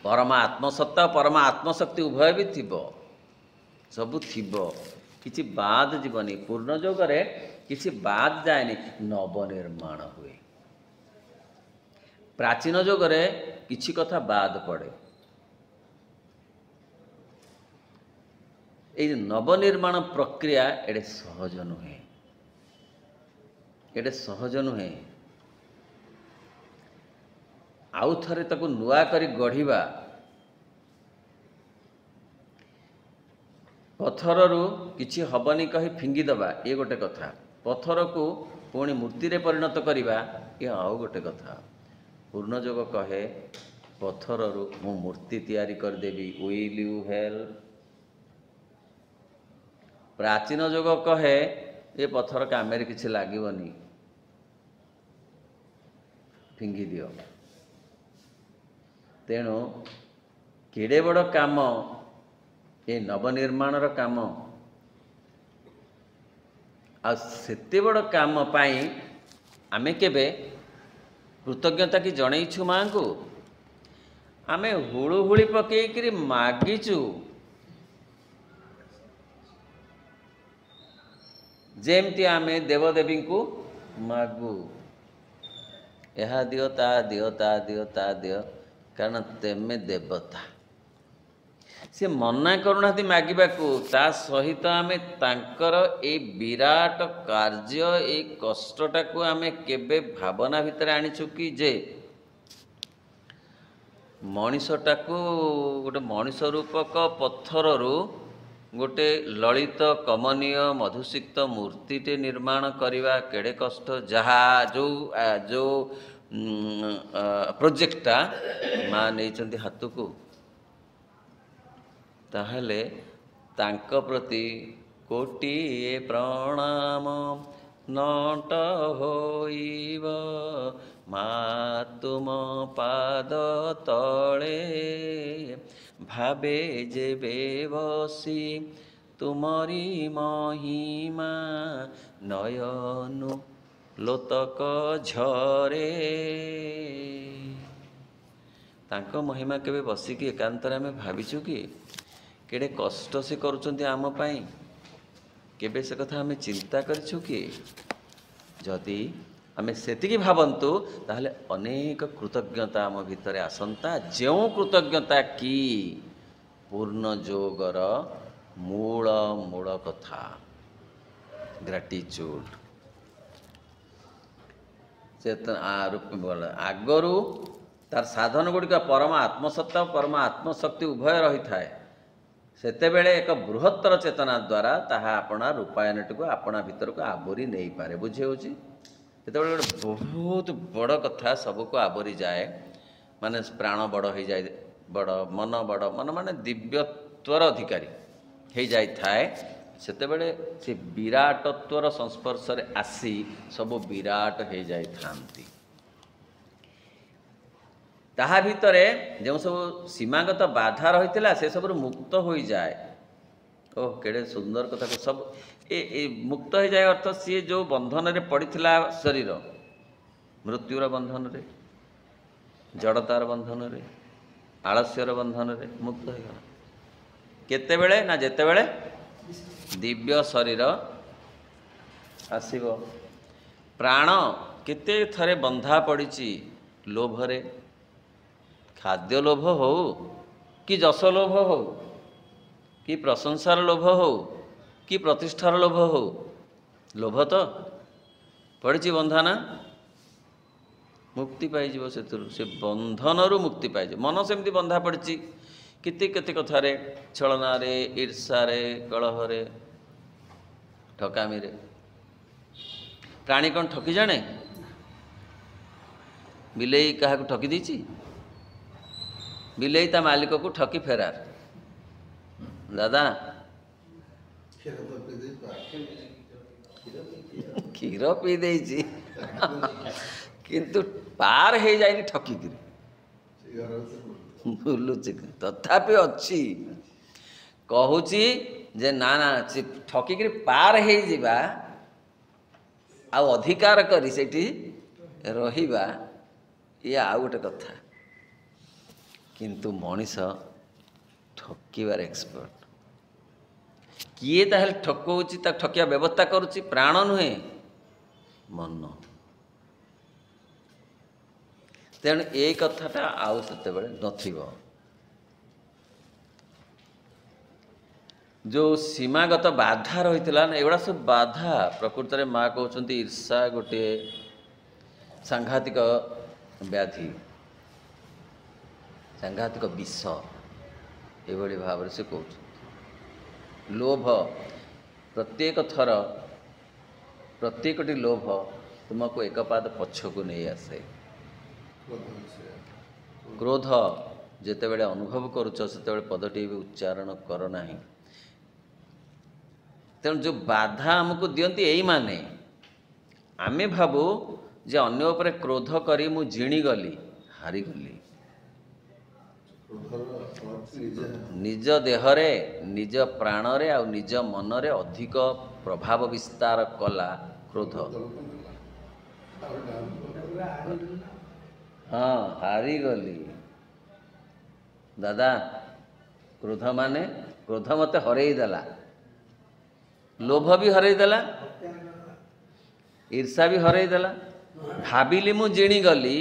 ପରମା ଆତ୍ମସତ୍ତା, ପରମା ଆତ୍ମଶକ୍ତି ଉଭୟ ବି ଥିବ, ସବୁ ଥିବ, କିଛି ବାଦ ଯିବନି। ପୂର୍ଣ୍ଣ ଯୋଗରେ କିଛି ବାଦ ଯାଏନି, ନବନିର୍ମାଣ ହୁଏ। ପ୍ରାଚୀନ ଯୋଗରେ କିଛି କଥା ବାଦ ପଡ଼େ। এই ନବନିର୍ମାଣ ପ୍ରକ୍ରିୟା ଏଡ଼େ ସହଜ ନୁହେଁ, ଏଡ଼େ ସହଜ ନୁହେଁ। ଆଉ ଥରେ ତାକୁ ନୂଆ କରି ଗଢ଼ିବା, ପଥରରୁ କିଛି ହବନି କହି ଫିଙ୍ଗିଦେବା ଏ ଗୋଟେ କଥା, ପଥରକୁ ପୁଣି ମୂର୍ତ୍ତିରେ ପରିଣତ କରିବା ଏ ଆଉ ଗୋଟେ କଥା। ପୂର୍ଣ୍ଣ ଯୋଗ କହେ ପଥରରୁ ମୁଁ ମୂର୍ତ୍ତି ତିଆରି କରିଦେବି, ୱିଲ୍ ୟୁ ହେଲ୍ପ? ପ୍ରାଚୀନ ଯୋଗ କହେ ଏ ପଥର କାମରେ କିଛି ଲାଗିବନି, ଫିଙ୍ଗି ଦିଅ। ତେଣୁ କେଡ଼େ ବଡ଼ କାମ ଏ ନବନିର୍ମାଣର କାମ। ଆଉ ସେତେ ବଡ଼ କାମ ପାଇଁ ଆମେ କେବେ କୃତଜ୍ଞତା କି ଜଣେଇଛୁ ମାଙ୍କୁ? ଆମେ ହୁଳୁହୁଳି ପକେଇକିରି ମାଗିଛୁ, ଯେମିତି ଆମେ ଦେବଦେବୀଙ୍କୁ ମାଗୁ, ଏହା ଦିଅ, ତା ଦିଅ, ତା ଦିଅ, ତା ଦିଅ, କାରଣ ତେମେ ଦେବତା। ସେ ମନା କରୁନାହାନ୍ତି ମାଗିବାକୁ, ତା ସହିତ ଆମେ ତାଙ୍କର ଏଇ ବିରାଟ କାର୍ଯ୍ୟ, ଏଇ କଷ୍ଟଟାକୁ ଆମେ କେବେ ଭାବନା ଭିତରେ ଆଣିଛୁ କି ଯେ ମଣିଷଟାକୁ ଗୋଟେ ମଣିଷ ରୂପକ ପଥରରୁ ଗୋଟେ ଲଳିତ କମନୀୟ ମଧୁସିକ୍ତ ମୂର୍ତ୍ତିଟେ ନିର୍ମାଣ କରିବା କେଡ଼େ କଷ୍ଟ। ଯେଉଁ ପ୍ରୋଜେକ୍ଟଟା ମା ନେଇଛନ୍ତି ହାତକୁ, ତାହେଲେ ତାଙ୍କ ପ୍ରତି କୋଟିଏ ପ୍ରଣାମ ନଟ ହୋଇବ ମା ତୁମ ପାଦ ତଳେ, ଭାବେ ଯେବେ ବସି ତୁମରି ମହିମା, ନୟନୁ ଲୋତକ ଝରେ। ତାଙ୍କ ମହିମା କେବେ ବସିକି ଏକାନ୍ତରେ ଆମେ ଭାବିଛୁ କି? କେଡ଼େ କଷ୍ଟ ସେ କରୁଛନ୍ତି ଆମ ପାଇଁ, କେବେ ସେ କଥା ଆମେ ଚିନ୍ତା କରିଛୁ କି? ଯଦି ଆମେ ସେତିକି ଭାବନ୍ତୁ ତାହେଲେ ଅନେକ କୃତଜ୍ଞତା ଆମ ଭିତରେ ଆସନ୍ତା, ଯେଉଁ କୃତଜ୍ଞତା କି ପୂର୍ଣ୍ଣ ଯୋଗର ମୂଳ କଥା, ଗ୍ରାଟିଚ୍ୟୁଡ୍। ସେ ଆଗରୁ ତାର ସାଧନ ଗୁଡ଼ିକ ପରମା ଆତ୍ମସତ୍ତା, ପରମା ଆତ୍ମଶକ୍ତି ଉଭୟ ରହିଥାଏ। ସେତେବେଳେ ଏକ ବୃହତ୍ତର ଚେତନା ଦ୍ୱାରା ତାହା ଆପଣା ରୂପାୟନଟିକୁ ଆପଣା ଭିତରକୁ ଆବୋରି ନେଇପାରେ। ବୁଝି ହେଉଛି? ଯେତେବେଳେ ଗୋଟେ ବହୁତ ବଡ଼ କଥା ସବୁକୁ ଆବୋରି ଯାଏ, ମାନେ ପ୍ରାଣ ବଡ଼ ହେଇଯାଏ, ବଡ଼ ମନ ବଡ଼, ମନ ମାନେ ଦିବ୍ୟତ୍ୱର ଅଧିକାରୀ ହେଇଯାଇଥାଏ, ସେତେବେଳେ ସେ ବିରାଟତ୍ୱର ସଂସ୍ପର୍ଶରେ ଆସି ସବୁ ବିରାଟ ହେଇଯାଇଥାନ୍ତି। ତାହା ଭିତରେ ଯେଉଁ ସବୁ ସୀମାଗତ ବାଧା ରହିଥିଲା ସେସବୁରୁ ମୁକ୍ତ ହୋଇଯାଏ। ଓହ, କେଡ଼େ ସୁନ୍ଦର କଥାକୁ ସବୁ ଏ ମୁକ୍ତ ହୋଇଯାଏ ଅର୍ଥ ସିଏ ଯେଉଁ ବନ୍ଧନରେ ପଡ଼ିଥିଲା ଶରୀର, ମୃତ୍ୟୁର ବନ୍ଧନରେ, ଜଡ଼ତାର ବନ୍ଧନରେ, ଆଳସ୍ୟର ବନ୍ଧନରେ ମୁକ୍ତ ହୋଇଗଲା। କେତେବେଳେ ନା ଯେତେବେଳେ ଦିବ୍ୟ ଶରୀର ଆସିବ। ପ୍ରାଣ କେତେ ଥରେ ବନ୍ଧା ପଡ଼ିଛି ଲୋଭରେ, ଖାଦ୍ୟ ଲୋଭ ହଉ କି ଯଶ ଲୋଭ ହଉ କି ପ୍ରଶଂସାର ଲୋଭ ହଉ କି ପ୍ରତିଷ୍ଠାର ଲୋଭ ହଉ, ଲୋଭ ତ ପଡ଼ିଛି ବନ୍ଧା ନା, ମୁକ୍ତି ପାଇଯିବ ସେଥିରୁ, ସେ ବନ୍ଧନରୁ ମୁକ୍ତି ପାଇଯିବ। ମନ ସେମିତି ବନ୍ଧା ପଡ଼ିଛି କେତେ କେତେ କଥାରେ, ଛଳନାରେ, ଈର୍ଷାରେ, କଳହରେ, ଠକାମିରେ। ପ୍ରାଣୀ କ'ଣ ଠକି ଜାଣେ? ବିଲେଇ କାହାକୁ ଠକି ଦେଇଛି? ବିଲେଇ ତା ମାଲିକକୁ ଠକି ଫେରାର। ଦାଦା କ୍ଷୀର ପିଇ ଦେଇଛି କିନ୍ତୁ ପାର ହେଇଯାଇନି ଠକିକିରି, ବୁଲୁଛି ତଥାପି ଅଛି। କହୁଛି ଯେ ନା ନା ସେ ଠକିକିରି ପାର ହେଇଯିବା ଆଉ ଅଧିକାର କରି ସେଠି ରହିବା, ଇଏ ଆଉ ଗୋଟେ କଥା। କିନ୍ତୁ ମଣିଷ ଠକିବାର ଏକ୍ସପର୍ଟ। କିଏ ତାହେଲେ ଠକଉଛି, ତା ଠକିବା ବ୍ୟବସ୍ଥା କରୁଛି? ପ୍ରାଣ ନୁହେଁ, ମନ। ତେଣୁ ଏଇ କଥାଟା ଆଉ ସେତେବେଳେ ନଥିବ। ଯେଉଁ ସୀମାଗତ ବାଧା ରହିଥିଲା ନା, ଏଗୁଡ଼ା ସବୁ ବାଧା। ପ୍ରକୃତରେ ମା କହୁଛନ୍ତି ଈର୍ଷା ଗୋଟିଏ ସାଂଘାତିକ ବ୍ୟାଧି, ସାଂଘାତିକ ବିଷ, ଏଭଳି ଭାବରେ ସେ କହୁଛନ୍ତି। ଲୋଭ ପ୍ରତ୍ୟେକ ଥର, ପ୍ରତ୍ୟେକଟି ଲୋଭ ତୁମକୁ ଏକ ପାଦ ପଛକୁ ନେଇ ଆସେ। କ୍ରୋଧ ଯେତେବେଳେ ଅନୁଭବ କରୁଛ ସେତେବେଳେ ପଦଟି ବି ଉଚ୍ଚାରଣ କର ନାହିଁ। ତେଣୁ ଯେଉଁ ବାଧା ଆମକୁ ଦିଅନ୍ତି ଏଇମାନେ, ଆମେ ଭାବୁ ଯେ ଅନ୍ୟ ଉପରେ କ୍ରୋଧ କରି ମୁଁ ଜିଣିଗଲି, ହାରିଗଲି। ନିଜ ଦେହରେ, ନିଜ ପ୍ରାଣରେ ଆଉ ନିଜ ମନରେ ଅଧିକ ପ୍ରଭାବ ବିସ୍ତାର କଲା କ୍ରୋଧ। ହଁ, ହାରିଗଲି ଦାଦା। କ୍ରୋଧ ମାନେ, କ୍ରୋଧ ମୋତେ ହରେଇ ଦେଲା, ଲୋଭ ବି ହରେଇ ଦେଲା, ଈର୍ଷା ବି ହରେଇ ଦେଲା। ଭାବିଲି ମୁଁ ଜିଣିଗଲି,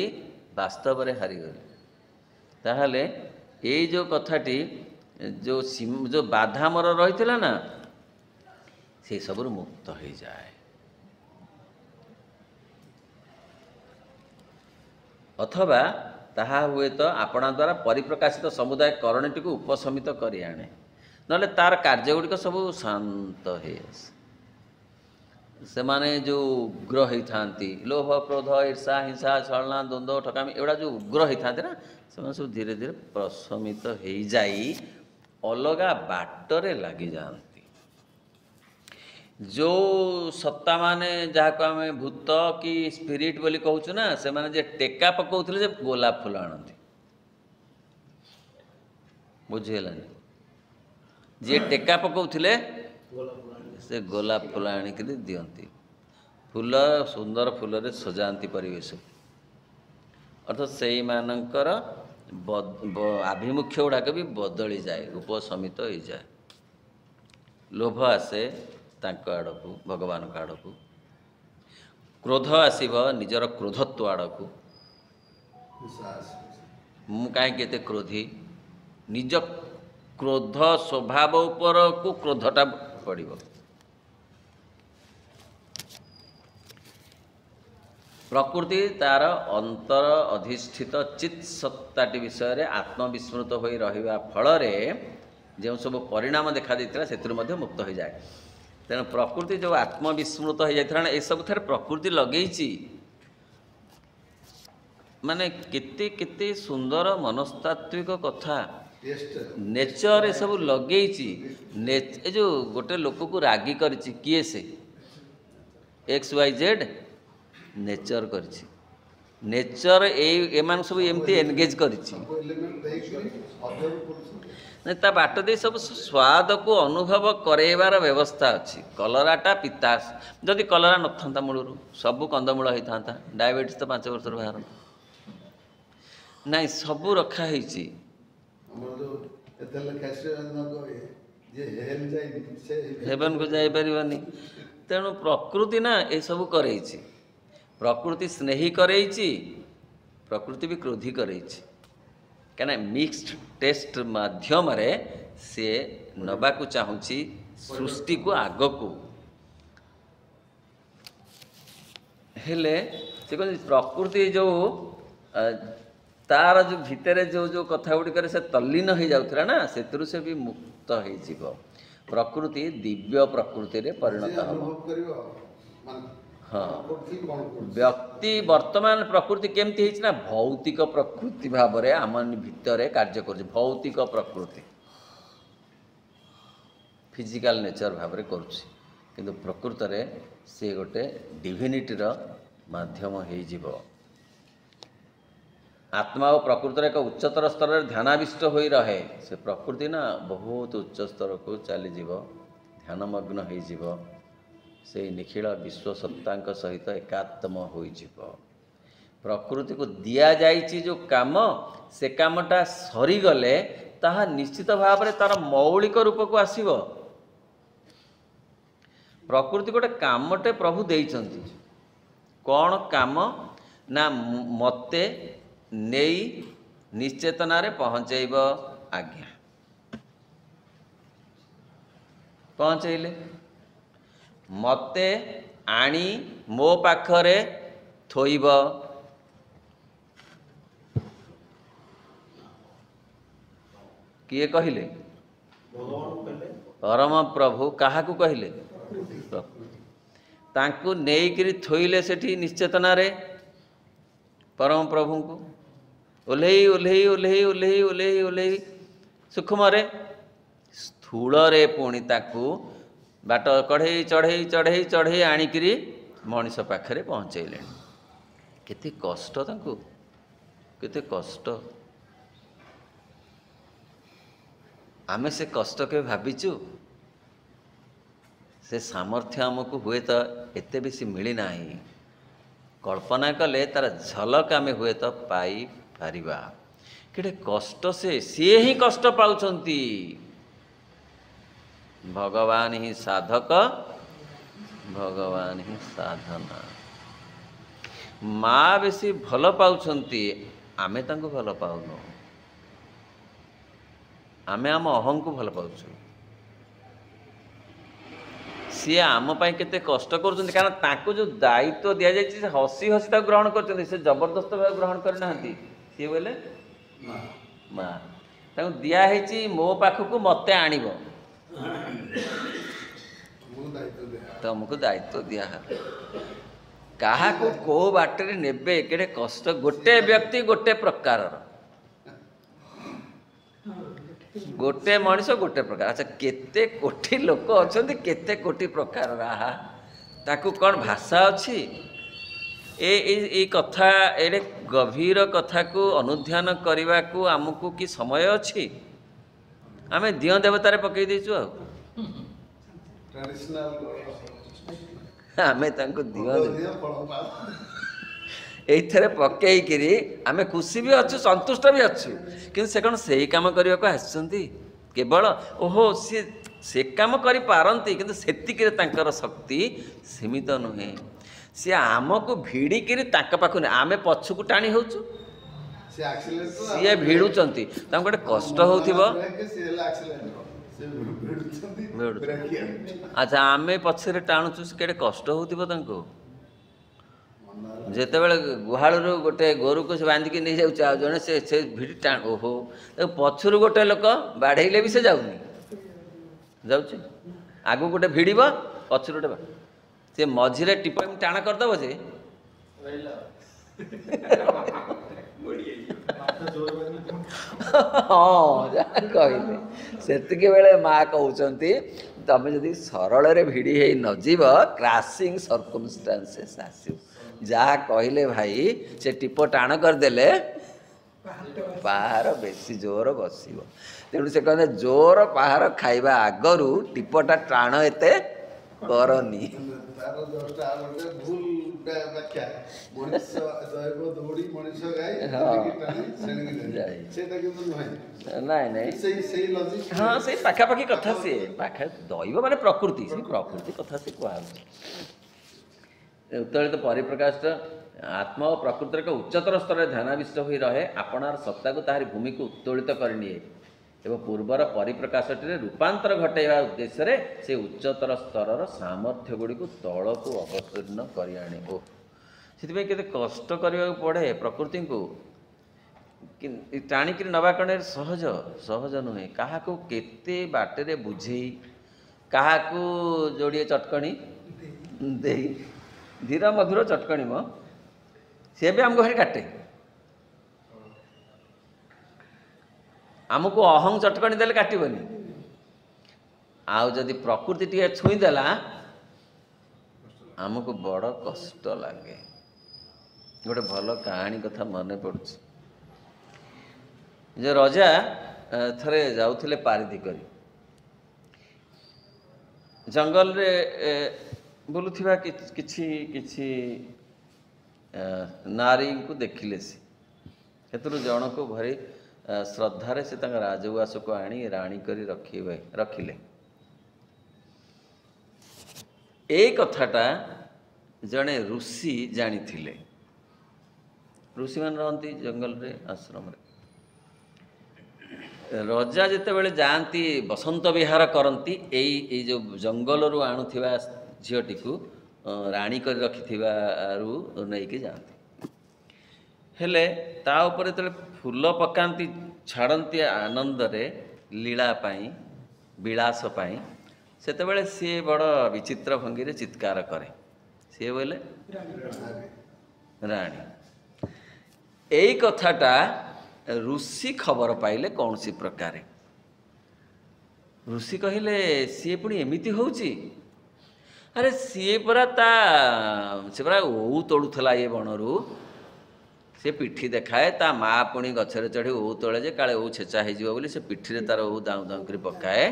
ବାସ୍ତବରେ ହାରିଗଲି। ତାହେଲେ ଏଇ ଯେଉଁ କଥାଟି, ଯେଉଁ ବାଧା ମୋର ରହିଥିଲା ନା, ସେସବୁରୁ ମୁକ୍ତ ହୋଇଯାଏ। ଅଥବା ତାହା ହୁଏତ ଆପଣା ଦ୍ୱାରା ପରିପ୍ରକାଶିତ ସମୁଦାୟ କରଣୀଟିକୁ ଉପଶମିତ କରି ଆଣେ, ନହେଲେ ତାର କାର୍ଯ୍ୟଗୁଡ଼ିକ ସବୁ ଶାନ୍ତ ହେଇ ଆସେ। ସେମାନେ ଯେଉଁ ଉଗ୍ର ହେଇଥାନ୍ତି, ଲୋଭ, କ୍ରୋଧ, ଈର୍ଷା, ହିଂସା, ଛଳନା, ଦ୍ୱନ୍ଦ୍ୱ, ଠକାମି, ଏଗୁଡ଼ା ଯେଉଁ ଉଗ୍ର ହେଇଥାନ୍ତି ନା, ସେମାନେ ସବୁ ଧୀରେ ଧୀରେ ପ୍ରଶମିତ ହେଇଯାଇ ଅଲଗା ବାଟରେ ଲାଗିଯାଆନ୍ତି। ଯେଉଁ ସତ୍ତାମାନେ, ଯାହାକୁ ଆମେ ଭୂତ କି ସ୍ପିରିଟ୍ ବୋଲି କହୁଛୁ ନା, ସେମାନେ ଯେ ଟେକା ପକାଉଥିଲେ ଯେ ଗୋଲାପ ଫୁଲ ଆଣନ୍ତି, ବୁଝିହେଲାନି? ଯିଏ ଟେକା ପକାଉଥିଲେ ସେ ଗୋଲାପ ଫୁଲ ଆଣିକିରି ଦିଅନ୍ତି, ଫୁଲ ସୁନ୍ଦର ଫୁଲରେ ସଜାନ୍ତି ପରିବେଶକୁ। ଅର୍ଥାତ୍ ସେଇମାନଙ୍କର ଆଭିମୁଖ୍ୟ ଗୁଡ଼ାକ ବି ବଦଳିଯାଏ, ଉପଶମିତ ହୋଇଯାଏ। ଲୋଭ ଆସେ ତାଙ୍କ ଆଡ଼କୁ, ଭଗବାନଙ୍କ ଆଡ଼କୁ। କ୍ରୋଧ ଆସିବ ନିଜର କ୍ରୋଧତ୍ୱ ଆଡ଼କୁ। ମୁଁ କାହିଁକି ଏତେ କ୍ରୋଧୀ, ନିଜ କ୍ରୋଧ ସ୍ୱଭାବ ଉପରକୁ କ୍ରୋଧଟା ପଡ଼ିବ। ପ୍ରକୃତି ତାର ଅନ୍ତର ଅଧିଷ୍ଠିତ ଚିତ୍ ସତ୍ତାଟି ବିଷୟରେ ଆତ୍ମବିସ୍ମୃତ ହୋଇ ରହିବା ଫଳରେ जो सब परिणाम देखा देता से मुक्त हो जाए। तेणु प्रकृति जो आत्मविस्मृत हो जाता ये सब थे प्रकृति लगे माने केते केते सुंदर मनस्तात्विक कथा नेचर ये सब लगे जो गोटे लोक को रागी कर किए से XYZ नेचर कर नेचर एमान सब एमती एनगेज कर बाट दे सब स्वाद को अनुभव करवार व्यवस्था अच्छी। कलराटा पिता जदि कलरा न था मूलर सब कंदमूल होता था डायबिटीज तो 5 वर्ष बाहर नाई सब रखा हेवन को जापरि तेणु प्रकृति ना ये सब करे प्रकृति स्नेही करे प्रकृति भी क्रोधी करे क्या मिक्स्ड टेस्ट माध्यम रे से नबा को चाहूँगी सृष्टि को आग को हेले से प्रकृति जो तार जो भितर जो जो कथा गुड़िक से तल्लीन हो जाऊला ना से भी मुक्त हो प्रकृति दिव्य प्रकृति रे परिणत हो। हाँ व्यक्ति वर्तमान प्रकृति केमती है ना भौतिक प्रकृति भाव में आम भितर कार्य कर भौतिक प्रकृति फिजिकल नेचर भाव में करुँच प्रकृत रे से गोटे डिविनिटीर माध्यम हो आत्मा और प्रकृति एक उच्चतर स्तर में ध्यानाविष्ट हो रहे से प्रकृति ना बहुत उच्च स्तर को चली ध्यानमग्न हो से निखिल विश्व सत्ता सहित एकात्म हो प्रकृति को दिया जाइछि जो काम से कामटा सरीगले ताहा निश्चित भाव में तार मौलिक रूप को आसीबो। प्रकृति गोटे कामटे प्रभु देइछन्ति कौन काम ना मते नहीं निश्चेतना रे पहुँचेब आज्ञा पहुँचेले मते आनी मो पाखरे थोइब किए कहले परम प्रभु काहा को कहले तांकु नेइकरी थोइले सेठी निश्चेतना रे परम प्रभु को ओल्हेई ओल्हेई ओल्हेई ओल्हेई ओल्हेई ओल्हेई सूक्ष्म रे स्थूल रे पुणी ताकू बाट कढ़ई चढ़ई चढ़ई चढ़ई आणिकी मनीष पाखे पहुँचेले केते कष्ट तांकू केते कष्ट आमे से कष्ट के भाविचु से सामर्थ्य आमको हुए तो एते बेसी मिली नाही कल्पना कले तार झलक आमे हुए तो पाई पारिबा केड़े कष्ट से सी ही कष्ट पाउछंती भगवान ही साधक भगवान ही साधना माँ बेसी भल पाउछंती आमे तांको भल पाउनो आमे आम अहं को भल पाउछु सी आम पाई केते कष्ट करुछंती कारण तांको जो दायित्व दिया जाय से हसी हसी ता ग्रहण करछंती से जबरदस्त भाव ग्रहण करनांती सी बोले माँ तांको दिया हेची मो पाखकू मते आनिबो तुमको दायित्व दिया क्या को बाटे नेबे केड़े कष्ट गोटे व्यक्ति गोटे प्रकार गोटे मनीष गोटे प्रकार अच्छा केते कोटी लोक अच्छा केते कोटी प्रकार ताकू कौन भाषा अच्छी ए कथा एडे गभीर कथा को अनुध्यान करने को आमको कि समय अच्छी आमे दियो देवतारे पकई देचु आमे तांको दियो एथरे पकई करी आमे खुशी भी अच्छु संतुष्ट भी अच्छु कि से कौन से काम करने को आसछंती केवल ओहो से काम करि पारंती किंतु सेतिकिरे तांकर शक्ति सीमित नुहे सी आमको भिड़िकी पाखु आमे पछकू टाणी होचु सी भिड़ुचंती तांको गोटे कष्ट होथिबो अच्छा आमे पछरे टाणुचु से केडे कष्ट होथिबो तांको जेतेबेले गुहाळरू गोटे गोरु को से बांधिकी नहीं जाउछ आ जने से भिड़ी टाण ओहो पछरू गोटे लोक बाढ़ेले भी से जाउनी ଯାଉଛି ଆଗକୁ ଗୋଟେ ଭିଡ଼ିବ ପଛରୁ ଗୋଟେ ସେ ମଝିରେ ଟିପ ଏମିତି ଟାଣ କରିଦେବ ଯେ ହଁ ଯାହା କହିଲେ ସେତିକି ବେଳେ ମା କହୁଛନ୍ତି ତମେ ଯଦି ସରଳରେ ଭିଡ଼ି ହେଇ ନଯିବ କ୍ରାସିଂ ସର୍କମଷ୍ଟାନ୍ସେସ୍ ଆସିବ। ଯାହା କହିଲେ ଭାଇ ସେ ଟିପ ଟାଣ କରିଦେଲେ ପାହାର ବେଶୀ ଜୋର ବସିବ। ତେଣୁ ସେ କହିଲେ ଜୋର ପାହାର ଖାଇବା ଆଗରୁ ଟିପଟା ଟାଣ ଏତେ କରନି। ନାଇଁ ନାଇଁ ହଁ ସେଇ ପାଖାପାଖି କଥା ସିଏ ପାଖା ଦୈବ ମାନେ ପ୍ରକୃତି ସେଇ ପ୍ରକୃତି କଥା ସେ କୁହାହେଉଛି। ଉତ୍ତୋଳିତ ପରିପ୍ରକାଶ ଆତ୍ମା ଓ ପ୍ରକୃତିର ଏକ ଉଚ୍ଚତର ସ୍ତରରେ ଧ୍ୟାନାବିଷ୍ଟ ହୋଇ ରହେ ଆପଣାର ସତ୍ତାକୁ ତାହାରି ଭୂମିକୁ ଉତ୍ତୋଳିତ କରିନିଏ ଏବଂ ପୂର୍ବର ପରିପ୍ରକାଶଟିରେ ରୂପାନ୍ତର ଘଟାଇବା ଉଦ୍ଦେଶ୍ୟରେ ସେ ଉଚ୍ଚତର ସ୍ତରର ସାମର୍ଥ୍ୟ ଗୁଡ଼ିକୁ ତଳକୁ ଅବତୀର୍ଣ୍ଣ କରି ଆଣେ। ଓ ସେଥିପାଇଁ କେତେ କଷ୍ଟ କରିବାକୁ ପଡ଼େ ପ୍ରକୃତିଙ୍କୁ ଟାଣିକିରି ନେବା କଣରେ ସହଜ ନୁହେଁ। କାହାକୁ କେତେ ବାଟରେ ବୁଝେଇ କାହାକୁ ଯୋଡ଼ିଏ ଚଟକଣି ଦେଇ ଧୀର ମଧୁର ଚଟକଣି ମ ସିଏ ବି ଆମକୁ ଭାରି କାଟେ। ଆମକୁ ଅହଂ ଚଟକଣି ଦେଲେ କାଟିବନି ଆଉ ଯଦି ପ୍ରକୃତି ଟିକେ ଛୁଇଁଦେଲା ଆମକୁ ବଡ଼ କଷ୍ଟ ଲାଗେ। ଗୋଟେ ଭଲ କାହାଣୀ କଥା ମନେ ପଡ଼ୁଛି ଯେ ରଜା ଥରେ ଯାଉଥିଲେ ପାରିଧି କରି ଜଙ୍ଗଲରେ ବୁଲୁଥିବା କିଛି କିଛି ନାରୀଙ୍କୁ ଦେଖିଲେ। ସେଥିରୁ ଜଣକୁ ଭାରି ଶ୍ରଦ୍ଧାରେ ସେ ତାଙ୍କ ରାଜଉଆସକୁ ଆଣି ରାଣୀ କରି ରଖିଲେ। ଏଇ କଥାଟା ଜଣେ ଋଷି ଜାଣିଥିଲେ। ଋଷିମାନେ ରହନ୍ତି ଜଙ୍ଗଲରେ ଆଶ୍ରମରେ। ରଜା ଯେତେବେଳେ ଯାଆନ୍ତି ବସନ୍ତ ବିହାର କରନ୍ତି ଏଇ ଯେଉଁ ଜଙ୍ଗଲରୁ ଆଣୁଥିବା ଝିଅଟିକୁ ରାଣୀ କରି ରଖିଥିବାରୁ ନେଇକି ଯାଆନ୍ତି। ହେଲେ ତା ଉପରେ ଯେତେବେଳେ ଫୁଲ ପକାନ୍ତି ଛାଡ଼ନ୍ତି ଆନନ୍ଦରେ ଲୀଳା ପାଇଁ ବିଳାସ ପାଇଁ ସେତେବେଳେ ସିଏ ବଡ଼ ବିଚିତ୍ର ଭଙ୍ଗୀରେ ଚିତ୍କାର କରେ। ସିଏ ବୋଇଲେ ରାଣୀ। ଏଇ କଥାଟା ଋଷି ଖବର ପାଇଲେ କୌଣସି ପ୍ରକାରେ। ଋଷି କହିଲେ ସିଏ ପୁଣି ଏମିତି ହେଉଛି। ଆରେ ସିଏ ପରା ଓଉ ତୋଳୁଥିଲା ଏ ବଣରୁ ସେ ପିଠି ଦେଖାଏ ତା ମା ପୁଣି ଗଛରେ ଚଢ଼ି ଓଉ ତୋଳେ ଯେ କାଳେ ଓଉ ଛେଚା ହେଇଯିବ ବୋଲି ସେ ପିଠିରେ ତାର ଓଉ ଦାଉଁ ଦାଉଁ କରି ପକାଏ।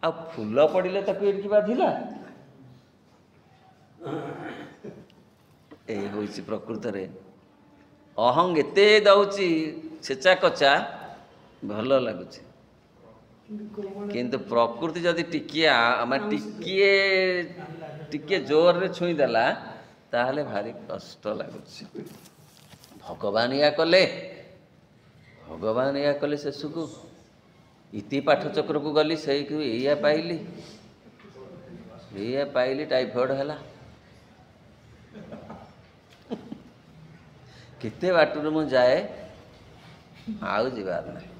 ଆଉ ଫୁଲ ପଡ଼ିଲେ ତାକୁ ଏଠିକି ବାଧିଲା। ଏଇ ହେଉଛି ପ୍ରକୃତରେ ଅହଂ ଏତେ ଦଉଛି ଛେଚା କଚା ଭଲ ଲାଗୁଛି କିନ୍ତୁ ପ୍ରକୃତି ଯଦି ଟିକିଏ ଜୋରରେ ଛୁଇଁଦେଲା ତାହେଲେ ଭାରି କଷ୍ଟ ଲାଗୁଛି। ଭଗବାନ ଏଇଆ କଲେ ଶେଷକୁ ଇତି ପାଠ ଚକ୍ରକୁ ଗଲି ସେଇଠୁ ଏଇଆ ପାଇଲି ଟାଇଫଏଡ଼ ହେଲା। କେତେ ବାଟରୁ ମୁଁ ଯାଏ ଆଉ ଯିବାର ନାହିଁ।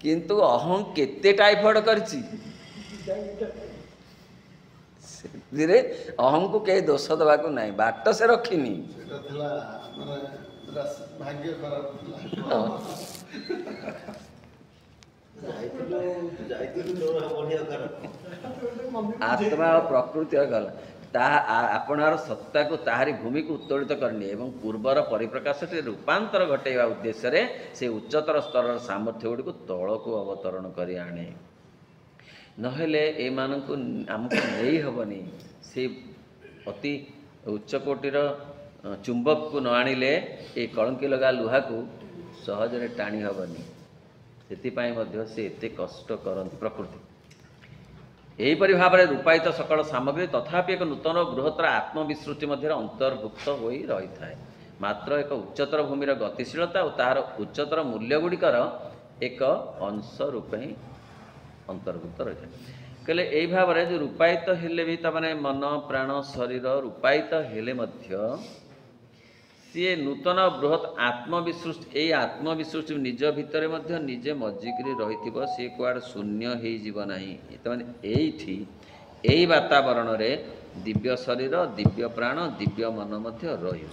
କିନ୍ତୁ ଅହଂ କେତେ ଟାଇଫଏଡ଼ କରିଛି ସେଥିରେ ଅହଂକୁ କେହି ଦୋଷ ଦେବାକୁ ନାହିଁ। ବାଟ ସେ ରଖିନି। ଆତ୍ମା ଓ ପ୍ରକୃତି ଗଲା ତାହା ଆପଣାର ସତ୍ତାକୁ ତାହାରି ଭୂମିକୁ ଉତ୍ତୋଳିତ କରିନିଏ ଏବଂ ପୂର୍ବର ପରିପ୍ରକାଶଟି ରୂପାନ୍ତର ଘଟାଇବା ଉଦ୍ଦେଶ୍ୟରେ ସେ ଉଚ୍ଚତର ସ୍ତରର ସାମର୍ଥ୍ୟ ଗୁଡ଼ିକୁ ତଳକୁ ଅବତରଣ କରି ଆଣେ। ନହେଲେ ଏମାନଙ୍କୁ ଆମକୁ ନେଇ ହେବନି। ସେ ଅତି ଉଚ୍ଚକୋଟୀର ଚୁମ୍ବକକୁ ନ ଆଣିଲେ ଏ କଳଙ୍କି ଲଗା ଲୁହାକୁ ସହଜରେ ଟାଣି ହେବନି। ସେଥିପାଇଁ ମଧ୍ୟ ସେ ଏତେ କଷ୍ଟ କରନ୍ତି ପ୍ରକୃତି। ଏହିପରି ଭାବରେ ରୂପାୟିତ ସକଳ ସାମଗ୍ରୀ ତଥାପି ଏକ ନୂତନ ବୃହତ୍ତର ଆତ୍ମବିସ୍ମୃତି ମଧ୍ୟରେ ଅନ୍ତର୍ଭୁକ୍ତ ହୋଇ ରହିଥାଏ। ମାତ୍ର ଏକ ଉଚ୍ଚତର ଭୂମିର ଗତିଶୀଳତା ଓ ତାହାର ଉଚ୍ଚତର ମୂଲ୍ୟ ଗୁଡ଼ିକର ଏକ ଅଂଶ ରୂପେ ହିଁ ଅନ୍ତର୍ଭୁକ୍ତ ରହିଥାଏ। କହିଲେ ଏଇ ଭାବରେ ଯେଉଁ ରୂପାୟିତ ହେଲେ ବି ତାମାନେ ମନ ପ୍ରାଣ ଶରୀର ରୂପାୟିତ ହେଲେ ମଧ୍ୟ सी नूतन बृहत आत्मविसृष्टि यही आत्मविसृष्टि निज भितर निजे मजिकी रही सी कुआड़ शून्य हो ना यही यही वातावरण रे दिव्य शरीर दिव्य प्राण दिव्य मन मध्य रही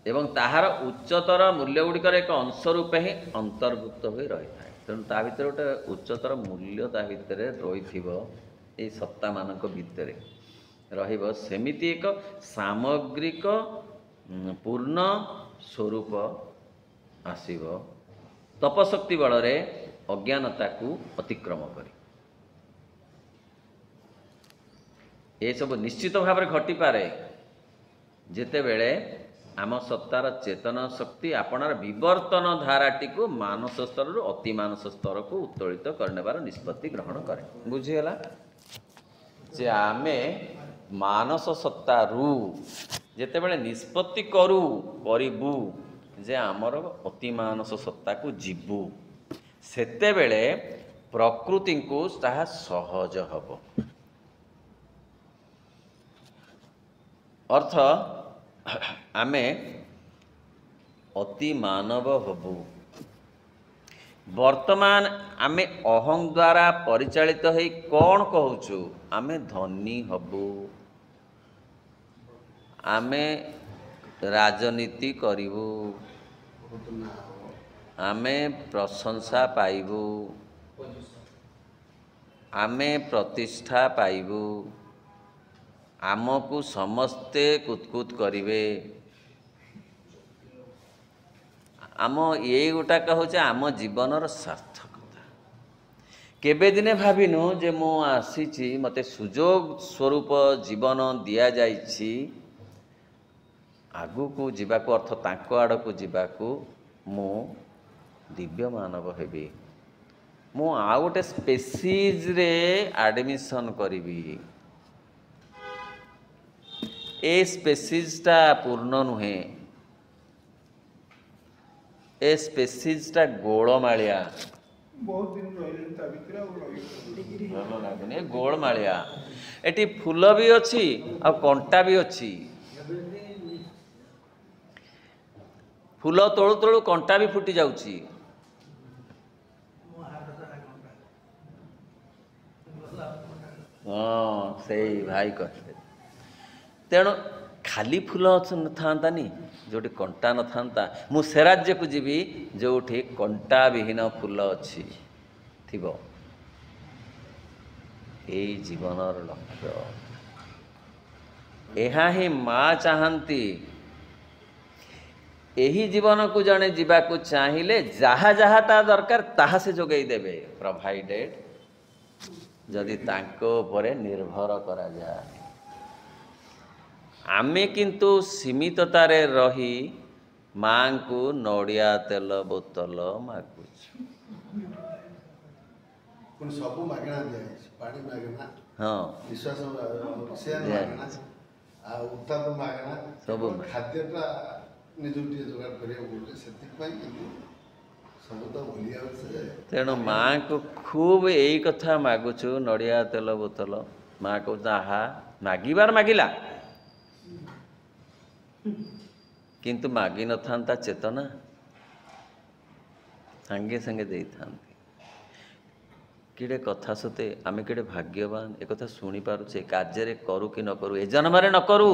एवं ताहार उच्चतर मूल्य गुड़िकर एक अंश रूपे ही अंतर्भुक्त हो रही है तेणु ता भीतर गोटे उच्चतर मूल्य ता भीतर रही सत्ता मानक भितर रहिबो सेमिति एक सामग्रिक पूर्ण स्वरूप आसीबो तपशक्ति बल रे अज्ञानता को अतिक्रम करी ये सब निश्चित भाव में घटी पारे जेते बेले आम सत्तार चेतन शक्ति आपणार विवर्तन धाराटी को मानस स्तर अति मानस स्तर को उत्तोलित करने बार निष्पत्ति ग्रहण करे बुझीगला जे आमे मानस सत्तारू जेते बेले निष्पत्ति करू जे आमर अति मानस सत्ता को जीवू सेते बेले प्रकृति को ताहा सहज हब अर्थ आमे अति मानव हबू वर्तमान आमे अहं द्वारा परिचालित होई कौन कहूचु आमे धनी हबू आमे राजनीति करिबू आमे प्रशंसा पाइबू आमे प्रतिष्ठा पाइबू आमको समस्ते कुतकुत करिवे आम ये गोटा कहूचे आम जीवनर सार्थकता केबे दिने भाविनु जे मो आसीची मते सुजोग स्वरूप जीवन दिया जाइछि आगु को जीवाको अर्थ तांको आड़ को जीवाको मो दिव्य मानव हेबी मो आ गोटे स्पेसीज रे एडमिशन करिबी ए स्पेसीजटा पूर्ण नुहे ए स्पेसीजटा गोलमालिया बहुत दिन रहिले ता भितर भलो लागुनी गोलमालिया एटी फूल भी अच्छी आ कंटा भी अच्छी फूल तोलू तोलू कंटा भी फुटी जाउची हाँ सही भाई कहते तेणु खाली फूल नथांतानी जोटी कंटा नथांता मु से राज्य को जीवी जोठी कंटा विहीन फूल अच्छी थिबो एई जीवनर लक्ष्य एहा ही माँ चाहती एही जीवन को जड़े जीवाकू चाहिए जहा जहा ता दरकार ताहा से जोगई देवे प्रोवाइडेड जदि तांको उपरे निर्भर करा जाए आमे किंतु सीमिततारे रही माँ को नड़िया तेल बोतल मागुछु सब मागणा दिया पानी मागणा हाँ विश्वास ऑक्सीजन मागणा आ उत्ताप मागणा सब खाद्यटा निजुटी जोगाड़ करिया बोले सेति पई किंतु सब तो भूलिया से तेणु माँ को खूब यही कथा मागुछु नड़िया तेल बोतल माँ को ताहा मागिबार मागिला किंतु मागी न था चेतना संगे संगे दे था किड़े कथा सते आमे किड़े भाग्यवान एक कथा शुणी पारुचे कार्य करू कि न करू ए जन्म न करू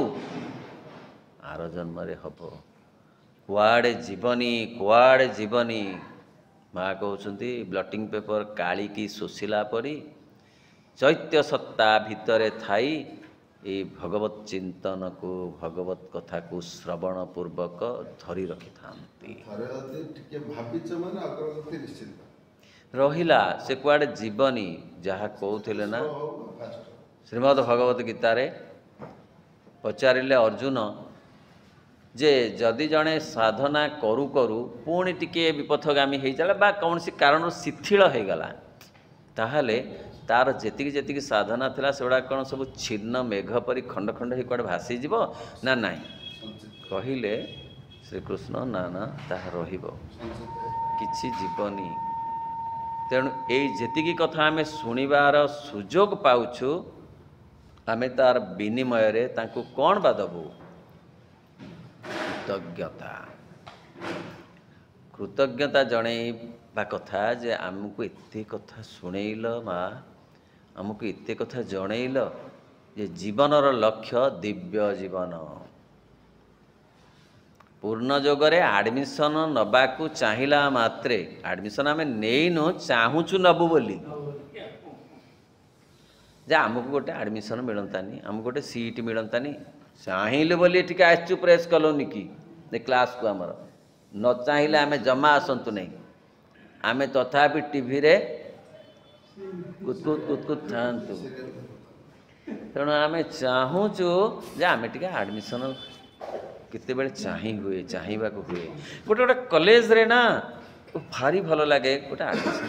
आर जन्म हब कुआड़े जीवनी माँ कहते ब्लटिंग पेपर काली की शोषिला परी चैत्य सत्ता भितरे थाई ये भगवत चिंतन को भगवत कथा को श्रवण पूर्वक धरी रखि थांती रहिला से कुआड़े जीवनी जहाँ कहते ना श्रीमद् भगवत गीतारे पचारिले अर्जुन जे जदि जड़े साधना करू करू पुणी टिके विपथगामी हो चला बा कौन सी कारण शिथिल हो गला ताहले तार जेतिकी जेतिकी साधना थिला सेगुड़ा कौन सब छिन्न मेघ परी खंड खंड हो कड़े भासीज ना नहीं कहले श्रीकृष्ण ना ना ताहा रहिबो किछि जीवनी तेणु ये जेतिकी कथा आमे सुनिबार सुजोग पाउछु आमे तार विनिमय रे तांको कौन बा दबू कृतज्ञता कृतज्ञता जणैबा कथा जे आमको एते कथा शुणेल माँ आमको एते कथा जणेल जे जीवनर लक्ष्य दिव्य जीवन पूर्ण जोगरे आडमिशन नबाकू चाहिला मात्रे आडमिशन आमे नेइनु चाहूचु नबु बोली जे आमको गोटे आडमिशन मिलंतानी आमको गोटे सीट मिलंतानी चाहिले बोली ठीक आसचु प्रेस कलोनी की ने क्लास को हमर न चाहिए आमे जमा आसंतु नहीं आमे तथापि टीवी रे कुत थांतु तेणु आमे चाहूचु जे आमे टिके आडमिशन केते बेले चाहि हुए चाहिबा को हुए गोटे गोटे कॉलेज रे ना भारी भल लगे गोटे आडमिशन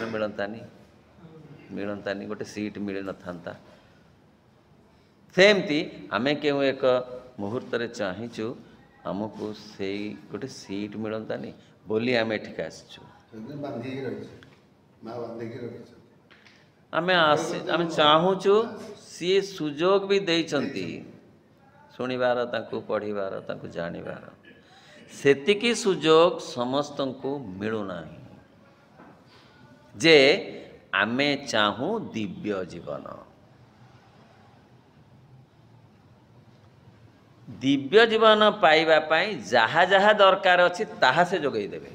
मिलंतानी गोटे सीट मिले न थांता सेमती आमे केउ एक मुहूर्त रे चाहिचु आमको से गोटे सीट मिलंतानी बोली आमे एठिक आसचु आमे चाहूचु सी सुजोग भी देइचंती शुणिबार तांको पढ़िबार तांको जानिबार सेतिकी सुजोग समस्त को मिलू नाही जे आमे चाहू दिव्य जीवन दिव्य जीवन पाइबा पाई जहा जहा दरकार अच्छी ताहा से जोगई देवे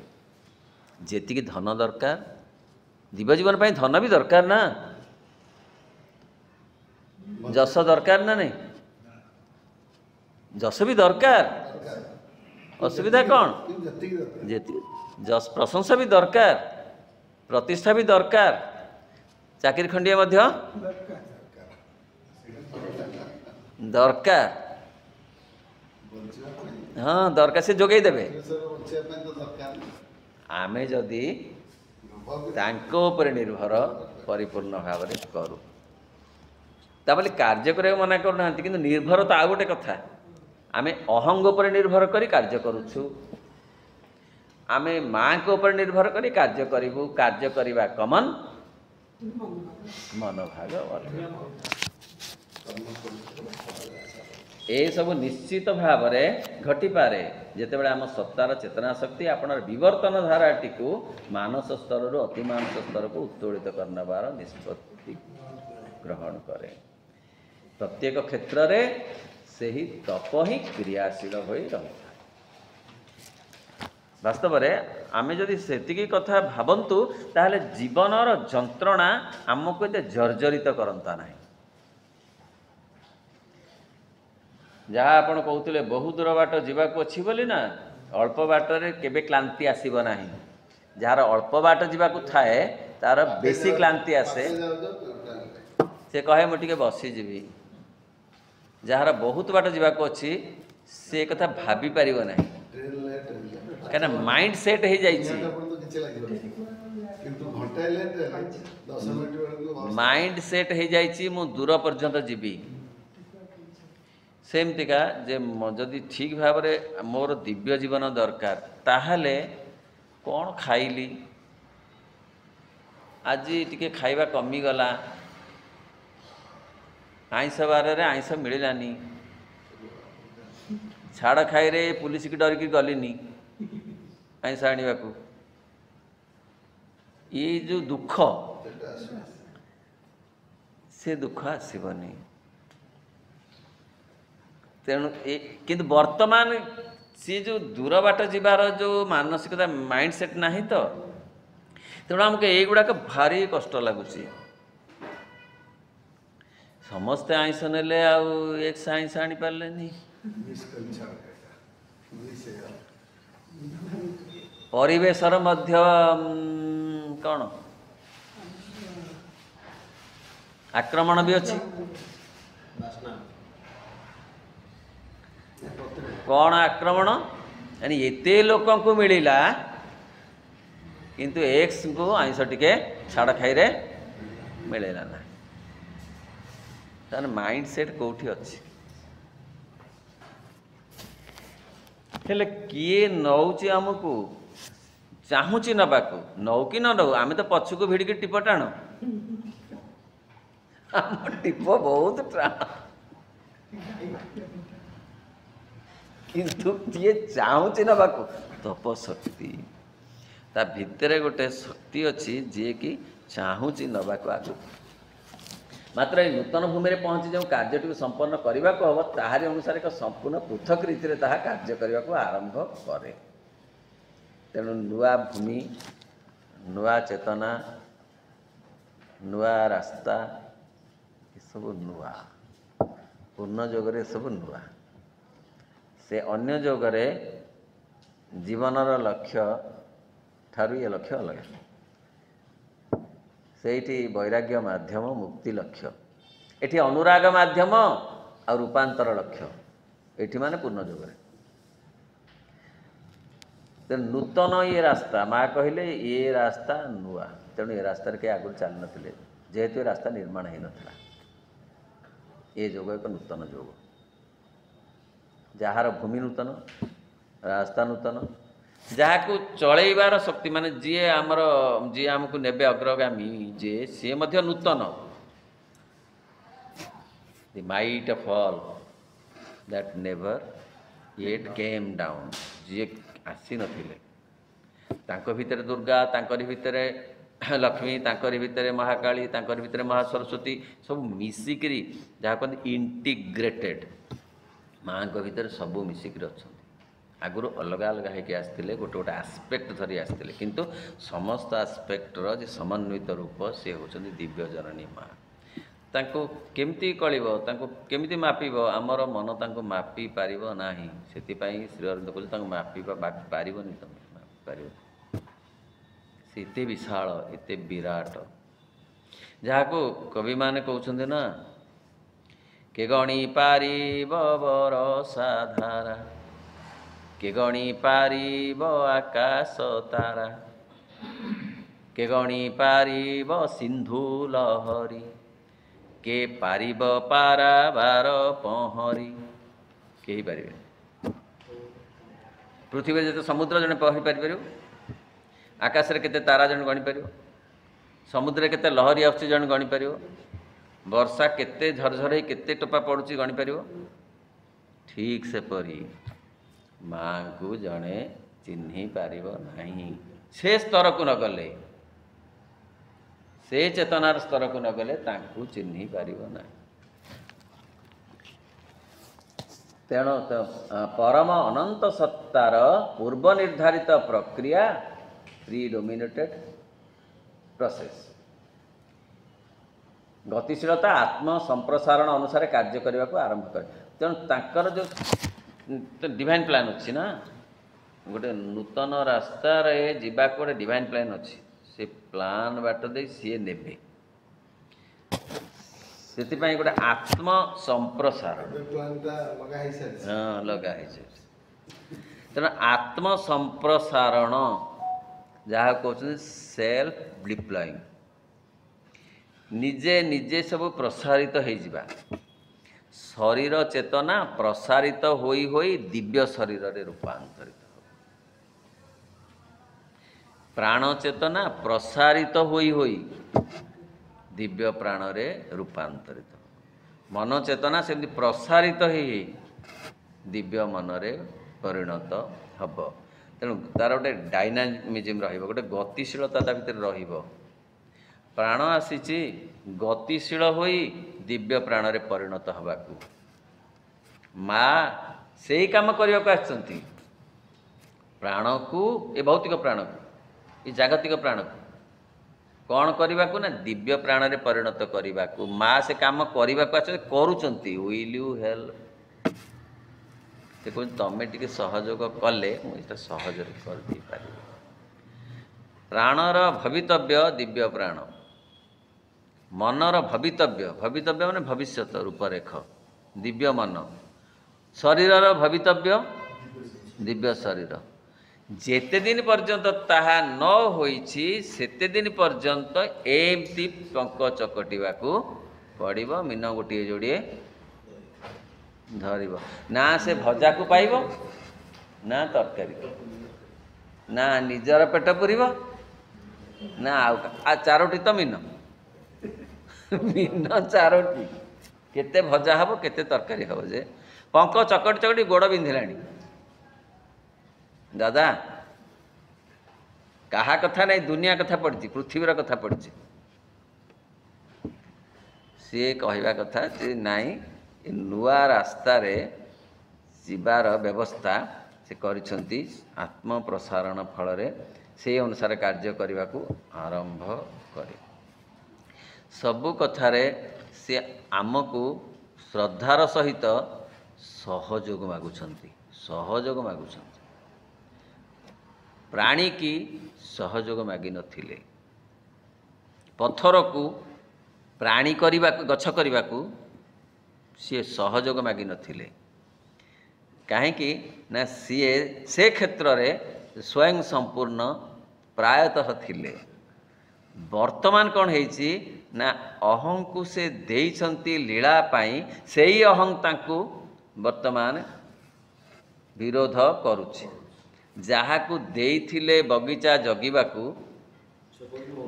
जेतिकी धन दरकार दिव्य जीवन पाई धन भी दरकार ना जस दरकार ना नहीं जस भी दरकार असुविधा कौन जस प्रशंसा भी दरकार प्रतिष्ठा भी दरकार चाकरी खंडिया मध्य दरकार हाँ दरकार से जोगई देवे आमे जदि तांको ऊपर निर्भर परिपूर्ण भाव में करूँ ताबले कार्य करे मना करूना किंतु निर्भर तो आ गोटे कथा आमे अहंग उपर निर्भर करी कार्य करूछु आमे माँ के ऊपर निर्भर करी कार्य करिबु कार्य करिबा कमन मनोभाग ए सब निश्चित भाव में घटी पारे जेते बेले आम सत्तार चेतना शक्ति आपनर विवर्तन धाराटी को मानस स्तर रु अति मानस स्तर को उत्तोलित करनबार निष्पत्ति ग्रहण करे प्रत्येक क्षेत्र रे सेही तप ही क्रियाशील होई रहता वास्तव में आमे जदि सेतिकी कथा भावन्तु ताहले जीवनर जंत्रणा आमको एते जर्जरित करंता नाही जहाँ आपण कहते बहुत दूर बाट जावाक अच्छी बोली ना अल्प बाटर केबे क्लांति आसीब नाही जार अल्प बाट जावाक थाए तार बेसी क्लांति आसे से कहे मु टिके बसी जीवी जार बहुत बाट जावाक अच्छी से कथा भाभी पारिबो नाही कना माइंड सेट हो जाइछि माइंड सेट हो जाइछि मु दूर पर्यंत जीवी सेमतिका जे जदि ठीक भाव में मोर दिव्य जीवन दरकार ताहले कौन खाइली आज टिके खाइबा कमी गला आइंस बार रे आइंस मिलानी छाड़ खाई रे पुलिस की डरिकी गलिनी आइंस आनिबाकू ये जो दुख से दुख आसबनी तेणु किंतु वर्तमान सी जो दूर बाट जीवार जो मानसिकता माइंड सेट नहीं तो तेणु आमको युड़ाक भारी कष्ट लगुच समस्ते आइंस नेले आइंस आइंस आनी पारे परिवेशर मध्य कौन आक्रमण भी अच्छी कौन आक्रमण यानी एते लोक को मिलला किंतु एक्स को आइंस टिके छाड़ खाई रे मिलेला ना तार माइंड सेट कोठी अच्छी हेले किए नौची आमको चाहूची नबाकू नौ कि न नौ आम तो पछकू भिड़िकी टिप टाण आम टिप बहुत टाण କିନ୍ତୁ ଯିଏ ଚାହୁଁଛି ନେବାକୁ ତପଶକ୍ତି ତା ଭିତରେ ଗୋଟେ ଶକ୍ତି ଅଛି ଯିଏକି ଚାହୁଁଛି ନେବାକୁ ଆଗକୁ। ମାତ୍ର ଏଇ ନୂତନ ଭୂମିରେ ପହଞ୍ଚି ଯେଉଁ କାର୍ଯ୍ୟଟିକୁ ସମ୍ପନ୍ନ କରିବାକୁ ହେବ ତାହାରି ଅନୁସାରେ ଏକ ସମ୍ପୂର୍ଣ୍ଣ ପୃଥକ ରୀତିରେ ତାହା କାର୍ଯ୍ୟ କରିବାକୁ ଆରମ୍ଭ କରେ। ତେଣୁ ନୂଆ ଭୂମି, ନୂଆ ଚେତନା, ନୂଆ ରାସ୍ତା ଏସବୁ ନୂଆ। ପୂର୍ଣ୍ଣ ଯୋଗରେ ଏସବୁ ନୂଆ। ସେ ଅନ୍ୟ ଯୋଗରେ ଜୀବନର ଲକ୍ଷ୍ୟ ଠାରୁ ଏ ଲକ୍ଷ୍ୟ ଅଲଗା। ସେଇଠି ବୈରାଗ୍ୟ ମାଧ୍ୟମ, ମୁକ୍ତି ଲକ୍ଷ୍ୟ। ଏଠି ଅନୁରାଗ ମାଧ୍ୟମ ଆଉ ରୂପାନ୍ତର ଲକ୍ଷ୍ୟ। ଏଠି ମାନେ ପୂର୍ଣ୍ଣ ଯୋଗରେ। ତେଣୁ ନୂତନ ଇଏ ରାସ୍ତା, ମାଆ କହିଲେ ଏ ରାସ୍ତା ନୂଆ। ତେଣୁ ଏ ରାସ୍ତାରେ କେହି ଆଗରୁ ଚାଲିନଥିଲେ, ଯେହେତୁ ଏ ରାସ୍ତା ନିର୍ମାଣ ହେଇନଥିଲା। ଏ ଯୋଗ ଏକ ନୂତନ ଯୋଗ, ଯାହାର ଭୂମି ନୂତନ, ରାସ୍ତା ନୂତନ, ଯାହାକୁ ଚଳେଇବାର ଶକ୍ତି, ମାନେ ଯିଏ ଆମକୁ ନେବେ ଅଗ୍ରଗାମୀ, ସିଏ ମଧ୍ୟ ନୂତନ। The might of all that never yet came down, ଯିଏ ଆସିନଥିଲେ, ତାଙ୍କ ଭିତରେ ଦୁର୍ଗା, ତାଙ୍କରି ଭିତରେ ଲକ୍ଷ୍ମୀ, ତାଙ୍କରି ଭିତରେ ମହାକାଳୀ, ତାଙ୍କରି ଭିତରେ ମହାସରସ୍ୱତୀ, ସବୁ ମିଶିକିରି ଯାହା କହନ୍ତି ଇଣ୍ଟିଗ୍ରେଟେଡ୍। ମାଆଙ୍କ ଭିତରେ ସବୁ ମିଶିକିରି ଅଛନ୍ତି। ଆଗରୁ ଅଲଗା ଅଲଗା ହେଇକି ଆସିଥିଲେ, ଗୋଟେ ଗୋଟେ ଆସ୍ପେକ୍ଟ ଧରି ଆସିଥିଲେ, କିନ୍ତୁ ସମସ୍ତ ଆସ୍ପେକ୍ଟର ଯେ ସମନ୍ୱିତ ରୂପ ସେ ହେଉଛନ୍ତି ଦିବ୍ୟ ଜନନୀ ମା। ତାଙ୍କୁ କେମିତି କଳିବ, ତାଙ୍କୁ କେମିତି ମାପିବ? ଆମର ମନ ତାଙ୍କୁ ମାପି ପାରିବ ନାହିଁ। ସେଥିପାଇଁ ଶ୍ରୀ ଅରବିନ୍ଦ କହୁଛନ୍ତି ତାଙ୍କୁ ମାପି ପାରିବନି, ତମେ ମାପି ପାରିବନି। ସେ ଏତେ ବିଶାଳ, ଏତେ ବିରାଟ, ଯାହାକୁ କବିମାନେ କହୁଛନ୍ତି ନା, କେ ଗଣି ପାରିବ ବରଷା ଧାରା, କେ ଗଣି ପାରିବ ଆକାଶ ତାରା, କେ ଗଣି ପାରିବ ସିନ୍ଧୁ ଲହରୀ, କେ ପାରିବ ପାରାବାର ପହଁରି। କେହି ପାରିବେନି। ପୃଥିବୀରେ ଯେତେ ସମୁଦ୍ର ଜଣେ ପହଁରି ପାରିପାରିବ? ଆକାଶରେ କେତେ ତାରା ଜଣେ ଗଣିପାରିବ? ସମୁଦ୍ରରେ କେତେ ଲହରୀ ଆସୁଛି ଜଣେ ଗଣିପାରିବ? ବର୍ଷା କେତେ ଝରଝର ହେଇ କେତେ ଟୋପା ପଡ଼ୁଛି ଗଣିପାରିବ? ଠିକ୍ ସେପରି ମାଆଙ୍କୁ ଜଣେ ଚିହ୍ନି ପାରିବ ନାହିଁ। ସେ ସ୍ତରକୁ ନ ଗଲେ, ସେ ଚେତନାର ସ୍ତରକୁ ନ ଗଲେ ତାଙ୍କୁ ଚିହ୍ନି ପାରିବ ନାହିଁ। ତେଣୁ ପରମ ଅନନ୍ତ ସତ୍ତାର ପୂର୍ବ ନିର୍ଦ୍ଧାରିତ ପ୍ରକ୍ରିୟା, ପ୍ରିଡୋମିନେଟେଡ୍ ପ୍ରୋସେସ୍, ଗତିଶୀଳତା ଆତ୍ମ ସମ୍ପ୍ରସାରଣ ଅନୁସାରେ କାର୍ଯ୍ୟ କରିବାକୁ ଆରମ୍ଭ କରେ। ତେଣୁ ତାଙ୍କର ଯେଉଁ ଡିଭାଇନ୍ ପ୍ଲାନ୍ ଅଛି ନା, ଗୋଟେ ନୂତନ ରାସ୍ତାରେ ଯିବାକୁ ଗୋଟେ ଡିଭାଇନ୍ ପ୍ଲାନ୍ ଅଛି। ସେ ପ୍ଲାନ୍ ବାଟ ଦେଇ ସିଏ ନେବେ। ସେଥିପାଇଁ ଗୋଟେ ଆତ୍ମ ସମ୍ପ୍ରସାରଣ ଲଗା ହେଇଛି। ତେଣୁ ଆତ୍ମ ସମ୍ପ୍ରସାରଣ ଯାହା କହୁଛନ୍ତି ସେଲ୍ଫ ଡିପ୍ଲୟିଂ, ନିଜେ ନିଜେ ସବୁ ପ୍ରସାରିତ ହେଇଯିବା। ଶରୀର ଚେତନା ପ୍ରସାରିତ ହୋଇ ହୋଇ ଦିବ୍ୟ ଶରୀରରେ ରୂପାନ୍ତରିତ ହେବ। ପ୍ରାଣ ଚେତନା ପ୍ରସାରିତ ହୋଇ ହୋଇ ଦିବ୍ୟ ପ୍ରାଣରେ ରୂପାନ୍ତରିତ। ମନ ଚେତନା ସେମିତି ପ୍ରସାରିତ ହେଇ ଦିବ୍ୟ ମନରେ ପରିଣତ ହେବ। ତେଣୁ ତା'ର ଗୋଟେ ଡାଇନାମିଜିମ୍ ରହିବ, ଗୋଟେ ଗତିଶୀଳତା ତା ଭିତରେ ରହିବ। ପ୍ରାଣ ଆସିଛି ଗତିଶୀଳ ହୋଇ ଦିବ୍ୟ ପ୍ରାଣରେ ପରିଣତ ହେବାକୁ। ମା ସେଇ କାମ କରିବାକୁ ଆସିଛନ୍ତି। ପ୍ରାଣକୁ, ଏ ଭୌତିକ ପ୍ରାଣକୁ, ଏ ଜାଗତିକ ପ୍ରାଣକୁ କ'ଣ କରିବାକୁ ନା ଦିବ୍ୟ ପ୍ରାଣରେ ପରିଣତ କରିବାକୁ। ମା ସେ କାମ କରିବାକୁ ଆସିଛନ୍ତି, କରୁଛନ୍ତି। Will you help? ସେ କହୁଛନ୍ତି ତମେ ଟିକେ ସହଯୋଗ କଲେ ମୁଁ ଏଇଟା ସହଜରେ କରିଦେଇପାରିବି। ପ୍ରାଣର ଭବିତବ୍ୟ ଦିବ୍ୟ ପ୍ରାଣ, ମନର ଭବିତବ୍ୟ, ଭବିତବ୍ୟ ମାନେ ଭବିଷ୍ୟତ ରୂପରେଖ ଦିବ୍ୟ ମନ, ଶରୀରର ଭବିତବ୍ୟ ଦିବ୍ୟ ଶରୀର। ଯେତେ ଦିନ ପର୍ଯ୍ୟନ୍ତ ତାହା ନ ହୋଇଛି ସେତେ ଦିନ ପର୍ଯ୍ୟନ୍ତ ଏମିତି ପଙ୍କ ଚକଟିବାକୁ ପଡ଼ିବ। ମିନ ଗୋଟିଏ ଯୋଡ଼ିଏ ଧରିବ। ନା ସେ ଭଜାକୁ ପାଇବ, ନା ତରକାରୀ, ନା ନିଜର ପେଟ ପୁରିବ, ନା ଆଉ ଚାରୋଟି ତ ମିନ, ମିନ ଚାରୋଟି। केते भजा हब केते तरकारी हब जे पंख चकटी चकटी गोड़ बिंधिलाणी दादा कहा कथा नहीं दुनिया कथा पड़ी पृथ्वीर कथा पड़ी सी कहवा कथा जे नाई नुआ रास्तार जीवार व्यवस्था से करिसेंती आत्म प्रसारण फल से अनुसार कार्य करने को आरंभ करे सबु कथारे से आमको श्रद्धार सहित सहयोग मागुछंती सहयोग मागुछंती प्राणी की सहयोग मागी नथिले पत्थर को प्राणी करने गछ करने को सी सहयोग मागी नथिले कहीं ना सी से क्षेत्र रे स्वयं संपूर्ण प्रायतः थिले वर्तमान कौन है ना अहं को से देइछंती लीला पाई से ही अहं तांकु वर्तमान विरोध करुछि जहा को देइथिले बगीचा जगिबाकू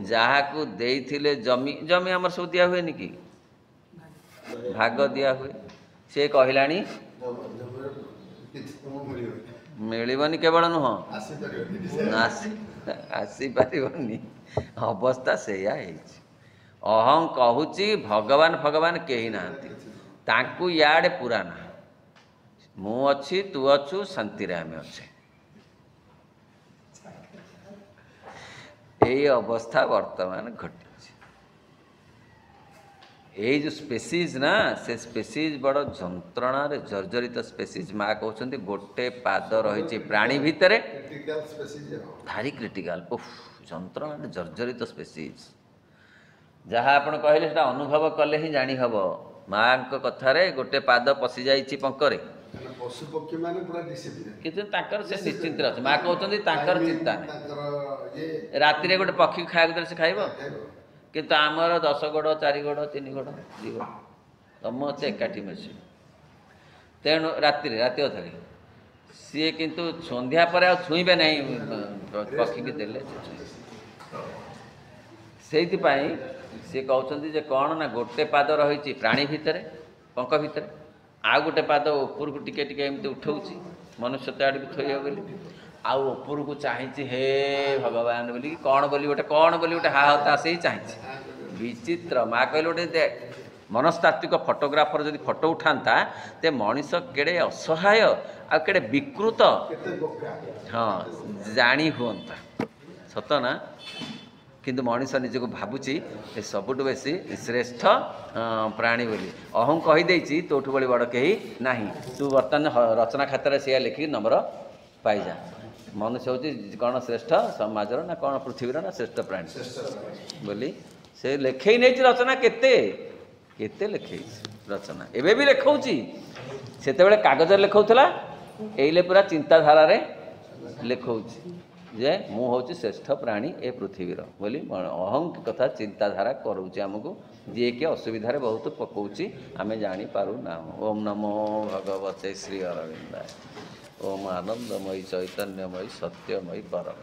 जहा को देइथिले जमी जमी हमर सब दिया हुए कि भाग दिया हुए से कहलानी मिलबनी केवल नुह आसी पारिबनी अवस्था से अहं कहूची भगवान भगवान कही ना तांकु याडे पूरा ना मु अच्छी तू अच्छु शांति रे आमे अच्छे यही अवस्था वर्तमान घटी ये जो स्पेसीज ना से स्पेसीज बड़ जंत्रणा रे जर्जरित स्पेसीज माँ कहते गोटे पाद रही प्राणी भितर भारी क्रिटिकाल जंत्रणा रे जर्जरित स्पेसीज जहाँ आप कहले सेटा अनुभव कले ही जानी हब माँ कथार गोटे पाद पशि जाइए पंकरे पशुपक्षी माने पूरा डिसिप्लिन किंतु ताकर से निश्चिंत रह माँ कहते ताकर चिंता नहीं राति गोटे पक्षी खाया से खाइब किंतु आमर 10 गोड़ 4 गोड़ 3 गोड़ 2 गोड़ समस्त एकाठी मिसी तेणु राति अधारे सी किंतु संध्या पर छुईबे नहीं पक्षी की देले से सी कहते जे कौन ना गोटे पाद रही प्राणी भितर पंख भितर आउ गोटे पाद ऊपर को टिके टिके एमती उठाऊँच मनुष्य तो आड़ भी थोड़ी बोली आउ ऊपर को चाहिए हे भगवान बोली कौन बोली गोटे हा हता से ही चाहिए विचित्र माँ कहले गोटे मनस्तात्विक फोटोग्राफर जब फोटो उठाता ते मनीष केड़े असहाय आ केड़े विकृत हाँ जानी हुंता सत ना किंतु मनीष निजक भावुची सबुठ बेसी श्रेष्ठ प्राणी बोली अहं कहीदे तोठू बड़ी बड़ कहीं ना तू बर्तमान रचना खातर सी लिखिक नंबर पाइजा मनुष्य हूँ कौन श्रेष्ठ समाजर ना कौन पृथ्वीर ना श्रेष्ठ प्राणी बोली से लेखे नहीं रचना केते केते लिखे रचना एबे भी लिखाऊँच से कागज लिखाऊला एइले पूरा चिंताधारा लिखाऊँच जे मु हूँ श्रेष्ठ प्राणी ए पृथ्वीर बोली अहं कथा चिंताधारा करोचे आमको जी कि असुविधा बहुत पकाउची आमे जानी पारु ना। ओम नमो भगवते श्री अरविंदाय। ओम आनंदमयी चैतन्यमयी सत्यमयी परम।